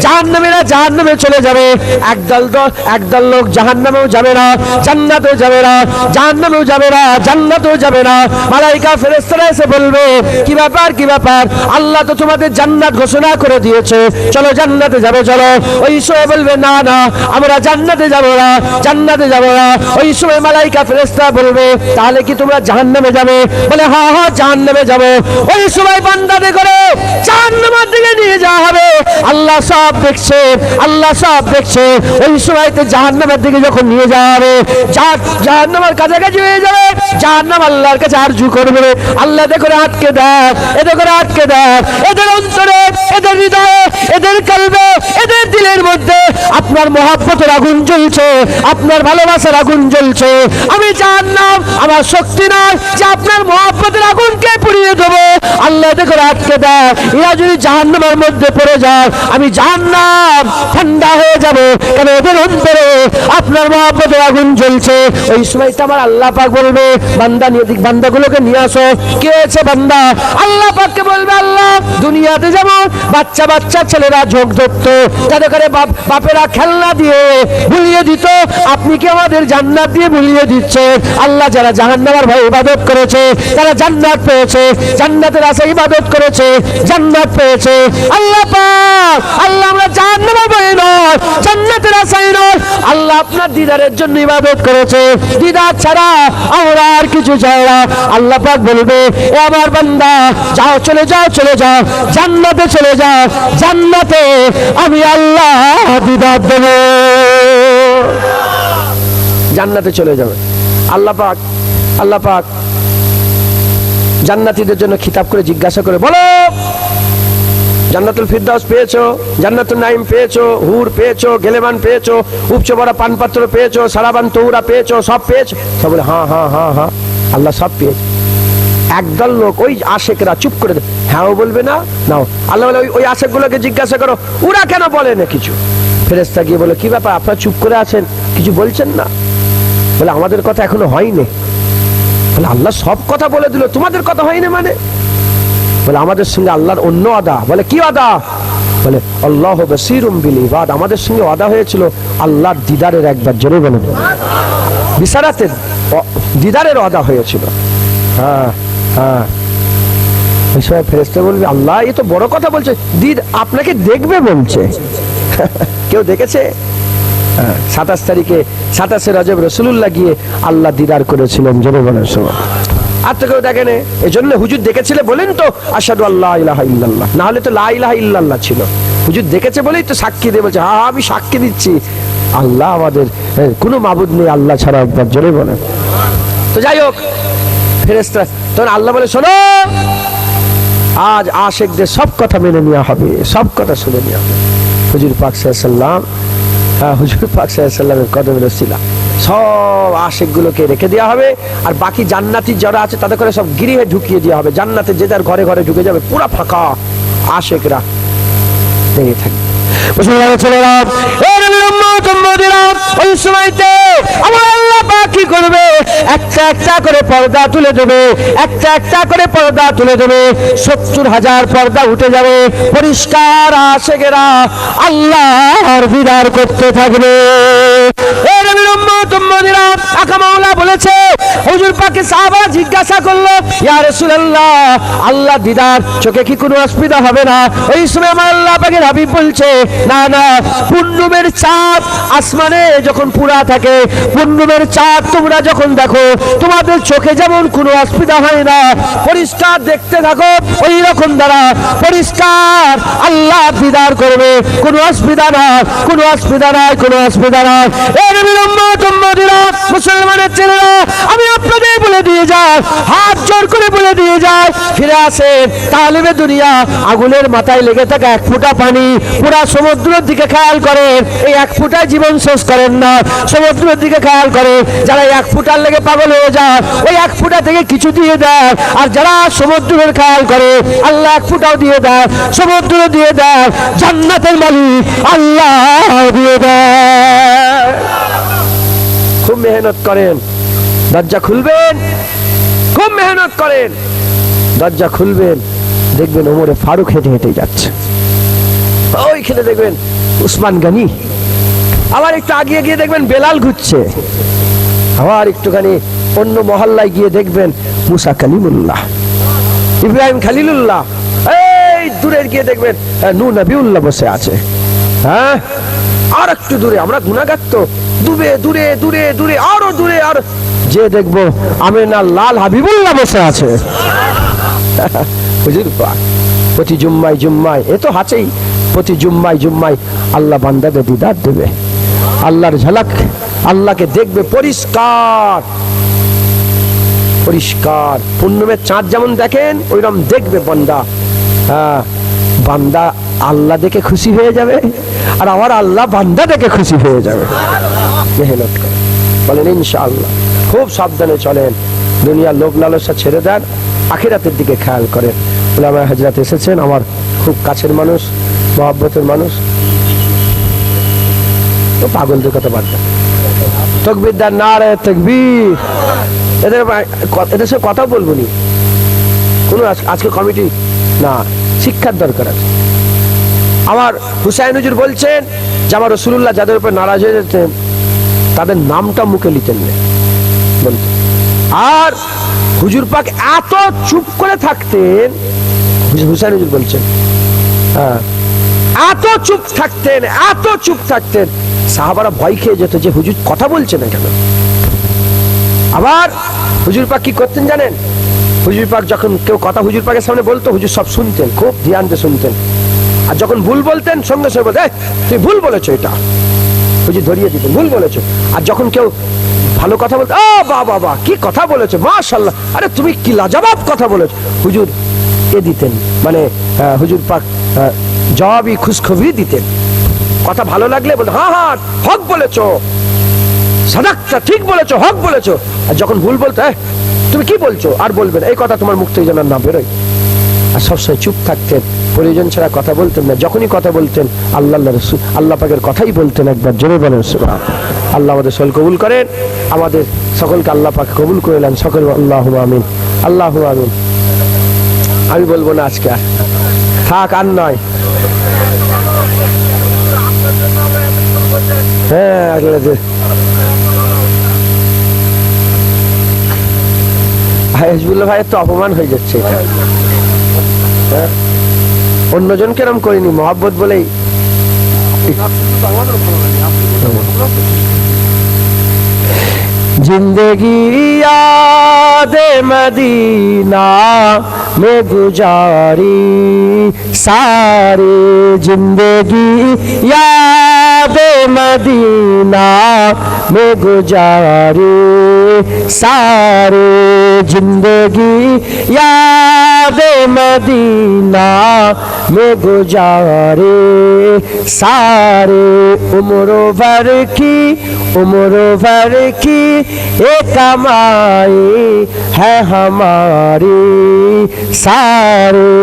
জাহান্নামীরা জাহান্নামে চলে যাবে। একদল লোক জাহান্নামেও যাবে না, জান্নাতেও যাবে না, জাহান্নামেও যাবে না, জান্নাতেও যাবে না। মালাইকা ফেরেশতারা এসে বলবে কি ব্যাপার, কি ব্যাপার? আল্লাহ তো তোমাদের জান্নাত ঘোষণা করে দিয়েছে, চলো জান্নাতে যাবে, চলো। ওই সময় বলবে না না, আমরা জান্নাতে যাব না, জান্নাতে যাব না। ওই সময় মালাইকা ফেরেশতা বলবে তাহলে কি তোমরা জাহান্নামে যাবে? বলে হ্যাঁ হ্যাঁ জাহান্নামে যাব। ওই সময় বান্দাদের করে জাহান্নামের দিকে নিয়ে যাওয়া হবে। আল্লাহ সব দেখছে, আল্লাহ সব দেখছে। ওই সময়তে জাহান্নামের দিকে যখন নিয়ে যাওয়া হবে, জাহান্নামের কাছাকাছি হয়ে যাবে, জাহান্নাম আল্লাহর কাছে আরজু করবে, আল্লাহ এদের করে আটকে দেয়, এদের করে আটকে দেয়, এদের অন্তরে, এদের হৃদয়ে, এদের কলবে, এদের দিলের মধ্যে আপনার মহব্বতের আগুন জ্বলছে, আপনার ভালোবাসার আগুন জ্বলছে। আমি জাহান্নাম আমার শক্তি নয় যে আপনার মহব্বতের আগুনকে পুড়িয়ে দেবো। আল্লাহ এদের করে আটকে দেয়। এরা যদি জাহান্নামের মধ্যে পড়ে যায়, আমি জাহান্নাম ঠান্ডা হয়ে যাব, কারণ এদের অন্তরে আপনার মহব্বতের আগুন জ্বলছে। ওই সময়টা আমার আল্লাহ পাক বলবে বান্দা নিয়ে দিক, বান্দাগুলোকে নিয়ে আসো। কে হয়েছে বান্দা? আল্লাহ পাককে বলবে আল্লাহ দুনিয়াতে যেমন বাচ্চা বাচ্চা ছেলেরা ঝোঁক ধরতো, যাদের করে বাপেরা খেলনা দিয়ে ভুলিয়ে দিত, আপনি কি আমাদের জান্নাত দিয়ে ভুলিয়ে দিচ্ছে? আল্লাহ যারা জাহান্নামের ভয়ে ইবাদত করেছে তারা জান্নাত পেয়েছে, জান্নাতের আশায় ইবাদত করেছে, জান্নাত পেয়েছে। আল্লাহ পাক, আল্লাহ আমরা জাহান্নামের ভয়ে নয়, জান্নাতের আশায় নয়, আল্লাহ আপনার দিদারের জন্য ইবাদত করেছে। দিদার ছাড়া আমরা আর কিছু চাই না। আল্লাহ পাক বলবে এ আমার বান্দা যাও, চলে যাও, চলে যাও, জান্নাতে চলে যাও, জান্নাতে আমি আল্লাহ দিদার দেব। জান্নাতে চলে যাবে। আল্লাহ পাক, আল্লাহ পাক জান্নাতীদের জন্য খিতাব করে জিজ্ঞাসা করে বলো জান্নাতুল ফিরদাউস পেয়েছো, জান্নাতুল নাইম পেয়েছো, হুর পেয়েছো, গেলেমান পেয়েছো, উপচে ভরা পানপাত্র পেয়েছো, সারাবান তৌরা পেয়েছো, সব পেয়েছো? সব বলে হ্যাঁ হ্যাঁ হ্যাঁ হ্যাঁ, আল্লাহ সব পেয়েছে। একদল লোক ওই আশেকরা চুপ করে দেয়, হ্যাঁ বলবে না, নাও। আল্লাহ বলে ওই আশেকগুলোকে জিজ্ঞাসা করো ওরা কেন বলে না কিছু। ফেরেশতা গিয়ে বলে কি ব্যাপার, আপনারা চুপ করে আছেন, কিছু বলছেন না? বলে আমাদের কথা এখনো হয়নি। বলে আল্লাহ সব কথা বলে দিল, তোমাদের কথা হয়নি মানে? বলে আমাদের সঙ্গে আল্লাহর অন্য আদা। বলে কি আদা? বলে আল্লাহু বাসীরুম বিল ইবাদ, আমাদের সঙ্গে ওয়াদা হয়েছিল আল্লাহর দিদারের, একবার জোরে বলেন বিসারাতের দিদারের ওয়াদা হয়েছিল। হ্যাঁ হ্যাঁ। ওই সময় ফেরেশতা বলবে আল্লাহ এ তো বড় কথা বলছে, আপনাকে দেখবে বলছে। কেউ দেখেছে? 27 তারিখে 27শে রজব রাসূলুল্লাহ গিয়ে আল্লাহ দিদার করেছিলেন জনগণের সময়। আর তো কেউ দেখেন, এই জন্য হুজুর দেখেছিলে বলেন তো আশহাদু আল্লা ইলাহা ইল্লাল্লাহ, না হলে তো লা ইলাহা ইল্লাল্লাহ ছিল। হুজুর দেখেছে বলেই তো সাক্ষী দিয়ে বলছে হ্যাঁ আমি সাক্ষী দিচ্ছি আল্লাহ আমাদের কোনো মাবুদ নেই আল্লাহ ছাড়া, একবার জোরে বলেন। তো যাই হোক, ফেরেশতা তখন আল্লাহ বলে শোনো, আজ আশিকদের সব কথা মেনে নেওয়া হবে, সব কথা শুনে নেওয়া হবে। হুজুর পাক সাল্লাল্লাহু হুজুর পাক সাল্লাল্লাহু কদমে রসিলা সব আশিকগুলোকে রেখে দেওয়া হবে, আর বাকি জান্নাতি যারা আছে তাদের করে সব গৃহে ঢুকিয়ে দেওয়া হবে। জান্নাতে যে যার ঘরে ঘরে ঢুকে যাবে, পুরা ফাঁকা, আশিকরা দেখে থাকবে। মুসলমান ছেলেরা, এই নবীর উম্মত উম্মতিরা, ওই সময়তে আমার আল্লাহ পাক কি করবে, একটা একটা করে পর্দা তুলে দেবে, একটা একটা করে পর্দা তুলে দেবে, 70,000 পর্দা উঠে যাবে। পরিষ্কার আশিকেরা আল্লাহর দিদার করতে থাকবে। এই নবীর উম্মত উম্মতিরা, আকা মাওলা বলেছে, হুজুর পাককে সাহাবারা জিজ্ঞাসা করলো, ইয়া রাসূলুল্লাহ, আল্লাহ দিদার চোখে কি কোনো অসুবিধা হবে না? ওই সময় আমার আল্লাহ পাকের হাবিব বলছে, না না, পূর্ণিমের চাঁদ আসমানে যখন পুরা থাকে, পূর্ণিমের চাঁদ তোমরা যখন দেখো, তোমাদের চোখে যেমন কোনো অসুবিধা হয় না, পরিষ্কার দেখতে থাকো, ওই রকম দ্বারা পরিষ্কার আল্লাহ দিদার করবে। কোনো অসুবিধা না, কোনো অসুবিধা নাই, কোনো অসুবিধা নাই। এই নবীর উম্মত উম্মতিরা, মুসলমানের ছেলেরা, আমি আপনাদের বলে দিয়ে যাই, হাত জোর করে বলে দিয়ে যাই, ফিরে আসেন তালেবে দুনিয়া, আগুনের মাথায় লেগে থাকা এক ফোঁটা পানি, পুরা সমুদ্রের দিকে খেয়াল করেন, এই এক ফোঁটায় জীবন শেষ করেন না, সমুদ্রের দিকে খেয়াল করেন। যারা এক ফোঁটার লেগে পাগল হয়ে যায়, ওই এক ফোঁটা থেকে কিছু দিয়ে দেয়, আর যারা সমুদ্রের খেয়াল করে, আল্লাহ এক ফোঁটাও দিয়ে দেয়, সমুদ্র দিয়ে দেয়, জান্নাতের মালিক আল্লাহ দিয়ে দেয়। খুব মেহনত করেন, দরজা খুলবেন, খুব মেহনত করেন, দরজা খুলবেন, দেখবেন ওমরে ফারুক হেঁটে হেঁটে যাচ্ছে, ওইখানে দেখবেন উসমান গনি, আবার একটু আগিয়ে গিয়ে দেখবেন বেলাল ঘুরছে, আবার একটুখানি অন্য মহল্লায় গিয়ে দেখবেন মুসা কালিমুল্লাহ, ইব্রাহিম খালিলুল্লাহ, এই দূরে গিয়ে দেখবেন নূহ নবিউল্লাহ বসে আছে। হ্যাঁ, আর একটু দূরে, আমরা গুনাহগার তো, দূরে দূরে দূরে দূরে আরো দূরে, আর যে দেখবো আমিনার লাল হাবিবুল্লাহ বসে আছে। হুজুর পাক প্রতি জুম্মায় জুম্মায়, এ তো আছেই, প্রতি জুম্মায় জুম্মায় আল্লাহ বান্দাকে দিদার দেবে, আল্লাহর ঝলক, আল্লাহকে দেখবে পরিষ্কার পরিষ্কার। পূর্ণিমের চাঁদ যেমন দেখেন ওইরকম দেখবে বান্দা। হ্যাঁ, বান্দা আল্লাহ দেখে খুশি হয়ে যাবে, আর আমার আল্লাহ বান্দা দেখে খুশি হয়ে যাবে। মেহনত করে বলেন ইনশাআল্লাহ। খুব সাবধানে চলেন, দুনিয়ার লোভ লালসা ছেড়ে দেন, আখিরাতের দিকে খেয়াল করেন। উলামা হযরত এসেছেন, আমার খুব কাছের মানুষ, মহব্বতের মানুষ, তো পাগলদের কথা বাদ দেন, তাকবীর দেন, নারে তাকবীর। এদের সাথে কথা বলবো নি কোনো, আজকে কমিটি না, শিক্ষার দরকার আছে। আমার হুসাইন হুজুর বলছেন যে আমার রাসূলুল্লাহ যাদের উপর নারাজ হয়ে যেতেন, তাদের নামটা মুখে নিতেন না বলতেন, আর হুজুর পাক এত চুপ করে থাকতেন, হুসাইন হুজুর বলছেন, হ্যাঁ, এত চুপ থাকতেন, এত চুপ থাকতেন, সাহাবারা ভয় খেয়ে যেত যে হুজুর কথা বলছে না কেন। আবার হুজুর পাক কি করতেন জানেন? হুজুর পাক যখন কেউ কথা হুজুর পাকের সামনে বলতো, হুজুর সব শুনতেন, খুব ধ্যান দিয়ে শুনতেন, আর যখন ভুল বলতেন সঙ্গে সঙ্গে বলতেন, তুই ভুল বলেছো, এটা হুজুর ধরিয়ে দিতেন, ভুল বলেছো। আর যখন কেউ ভালো কথা বলতো, বাহ বাহ বাহ, কি কথা বলেছো, মাশাআল্লাহ, আরে তুমি কি লাজবাব কথা বলেছো, হুজুর এ দিতেন, মানে হুজুর পাক জবাবি খুশখবরি দিতেন। কথা ভালো লাগলে বলতো, হ্যাঁ হ্যাঁ হক বলেছো, সাদাকটা ঠিক বলেছো, হক বলেছো। আর যখন ভুল বলতো, তুমি কি বলছো, আর বলবেন, এই কথা তোমার মুখ থেকে যেন না বেরোয়। আর সবসময় চুপ থাকতেন, প্রয়োজন ছাড়া কথা বলতেন না। যখনই কথা বলতেন আল্লাহ রাসূল, আল্লাহ পাকের কথাই বলতেন। একবার জোরে বলেন সুবহানাল্লাহ। আল্লাহ আমাদের সকল কবুল করেন, আমাদের সকলকে আল্লাহ পাক কবুল করে নেন, সকল আল্লাহুম্মা আমিন, আল্লাহুম্মা আমিন। আমি বলবো না আজকে, থাক, আর নয়। হ্যাঁ, হিজবুল্লাহ ভাইয়ের তো অপমান হয়ে যাচ্ছে এটা। হ্যাঁ, অন্যজনকে এরম করিনি, মহব্বত বলেই। जिंदगी याद मदीना में गुजारी, सारे जिंदगी याद मदीना में गुजारी, सारे जिंदगी याद मदीना में गुजारे, सारे उम्र भर की एक कमाई है हमारी, सारे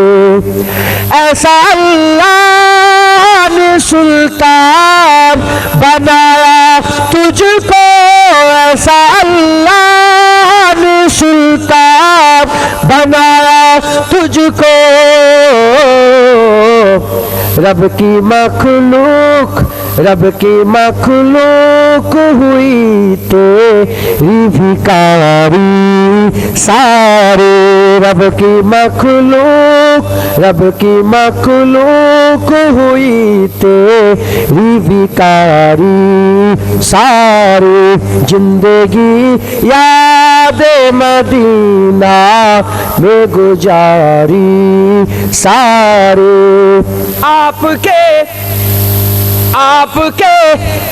ऐसा अल्लाह ने सुल्तान बनाया तुझको, ऐसा अल्लाह ने सुल्तान बनाया तुझको, रब की मखलूक हुई तेरी भिखारी, सारे रब की मखलूक हुई तेरी भिखारी, सारी जिंदगी याद मदीना में गुजारी, सारे आपके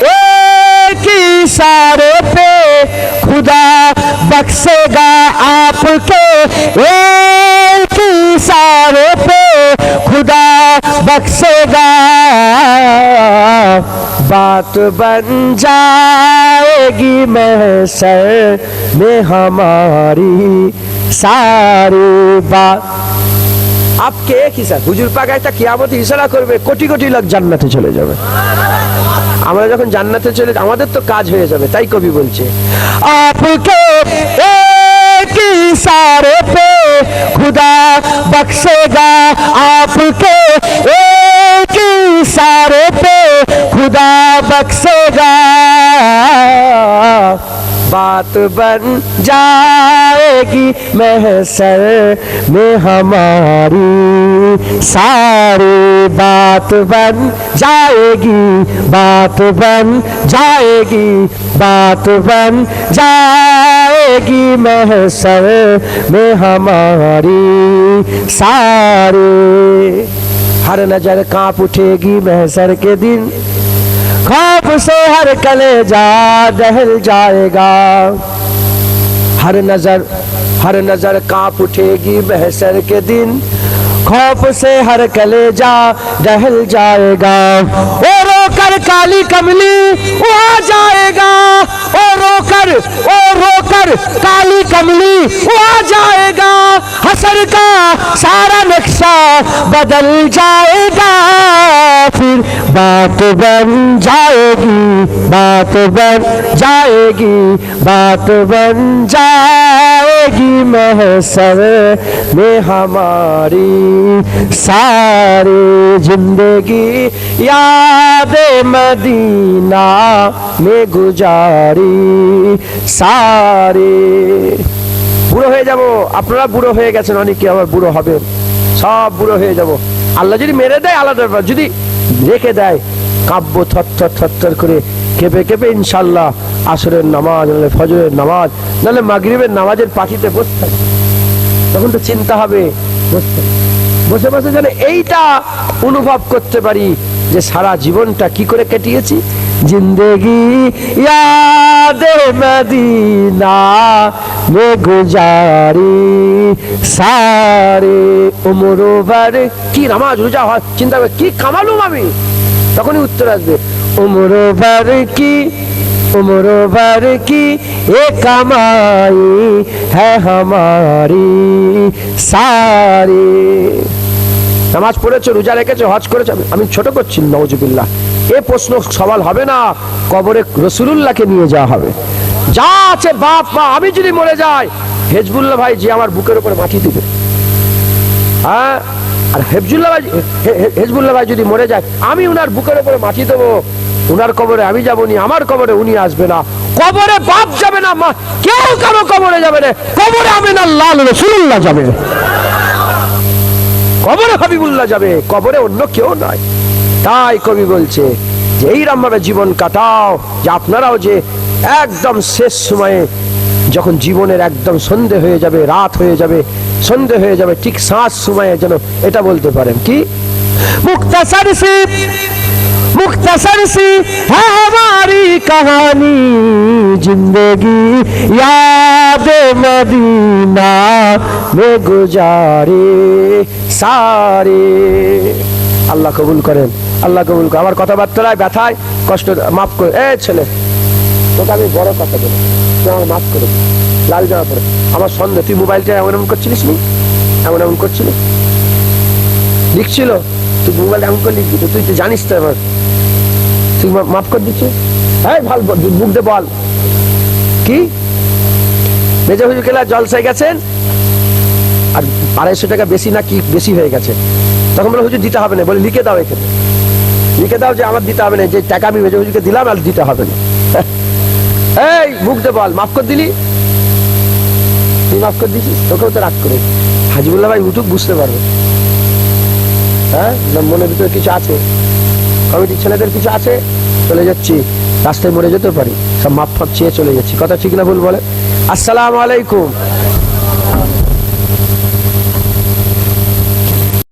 एक इशारे पे खुदा बख्शेगा, आपके एक इशारे पे खुदा बख्शेगा, बात बन जाएगी महशर में हमारी, सारी बात आपके एक ইশারা। হুজুর পাক একটা কিয়ামতে ইশারা করবে, কোটি কোটি লোক জান্নাতে চলে যাবে। আমরা যখন জান্নাতে চলে আমাদের তো কাজ হয়ে যাবে, তাই কবি বলছে आपके एक इशारे पे खुदा बख्शेगा, आपके एक इशारे पे खुदा बख्शेगा, बात बन जाएगी महशर में हमारी, सारी बात बन जाएगी महशर में हमारी, सारे हर नजर कांप उठेगी महशर के दिन, खौफ से हर कलेजा दहल जाएगा, हर नजर कांप उठेगी महशर के दिन, खौफ से हर कलेजा दहल जाएगा, ओ रोकर काली कमली वो आ जाएगा, ओ रोकर काली कमली वो आ जाएगा, हसर का सारा नक्शा बदल जाएगा, फिर बात बन जाएगी महशर में हमारी, सारे जिंदगी याद मदीना में गुजारी, सारे বুড়ো হয়ে যাব, আপনারা বুড়ো হয়ে গেছেন, অনেকে আবার বুড়ো হবে, সব বুড়ো হয়ে যাব। আল্লাহ যদি মেরে দেয় আলাদা ব্যাপার, যদি রেখে দেয় কাব্য থর করে কেঁপে কেঁপে ইনশাল্লাহ আসরের নামাজ, নাহলে ফজরের নামাজ, নাহলে মাগরিবের নামাজের পাঠিতে বসে থাকবে, তখন তো চিন্তা হবে, বসে বসে যেন এইটা অনুভব করতে পারি যে সারা জীবনটা কি করে কেটিয়েছি। जिंदगी याद मदीना में गुजारी, सारे उम्र भर की নামাজ রোজা হয়, চিন্তা করে কি কামালুম আমি, তখনই উত্তর আসবে उम्र भर की एक कमाई है हमारी, सारी নামাজ পড়েছো, রোজা রেখেছো, হজ করেছো, আমি ছোট করছি নাউজুবিল্লাহ, এ প্রশ্ন সওয়াল হবে না, কবরে রাসূলুল্লাহকে নিয়ে যাওয়া হবে, যা আছে বাপ মা, আমি যদি মরে যাই হেজবুল্লাহ ভাই যে আমার বুকের উপরে মাটি দিবে, হ্যাঁ, আর হেজবুল্লাহ ভাই যদি মরে যায় আমি উনার বুকের উপরে মাটি দেবো, উনার কবরে আমি যাবো নি, আমার কবরে উনি আসবে না, কবরে বাপ যাবে না, মা কেউ কারো কবরে যাবে না, কবরে আমিনাল্লাহ রাসূলুল্লাহ যাবে, কবরে হাবিবুল্লাহ যাবে, কবরে অন্য কেউ নয়। তাই কবি বলছে যে এইরকম ভাবে জীবন কাটাও যে আপনারাও যে একদম শেষ সময়ে যখন জীবনের একদম সন্ধে হয়ে যাবে, রাত হয়ে যাবে, সন্ধে হয়ে যাবে, ঠিক সাঁঝ সময়ে যেন এটা বলতে পারেন কি मुख्तसर सी है हमारी कहानी, जिंदगी याद मदीना में गुजारे सारे। আল্লাহ কবুল করেন, আল্লাহ কবুল করেন। আমার কথাবার্তায় ব্যথায় কষ্ট মাফ করে। এ ছেলে, তোকে আমি বড় কথা বলি, তুই আমার মাফ করে দিস। লাল জামা পরে আমার সন্দেহ, তুই মোবাইলটা এমন এমন করছিলিস নি, এমন এমন করছিলি, লিখছিল তুই মোবাইল এমন করে লিখবি, তুই তো জানিস তো আমার, তুই মাফ করে দিচ্ছি। হ্যাঁ ভালো বুক দে বল কি মেজা হুজুর কেলা জলসায় গেছেন আর 250 টাকা বেশি না কি বেশি হয়ে গেছে, তখন বলে হুজুর দিতে হবে না, বলে লিখে দাও, এখানে লিখে দাও যে আমার দিতে হবে না, যে টাকা আমি মেজা হুজুরকে দিলাম আর দিতে হবে না। এই বুক দে বল, মাফ করে দিলি, তুই মাফ করে দিছিস, তোকেও তো রাগ করে হাজিবুল্লাহ ভাই উঠুক, বুঝতে পারবে। হ্যাঁ না মনের ভিতরে কিছু আছে, কমিটির ছেলেদের কিছু আছে, চলে যাচ্ছি, রাস্তায় মরে যেতে পারি, সব মাপ ফাপ চেয়ে চলে যাচ্ছি, কথা ঠিক না ভুল বলে। আসসালামু আলাইকুম।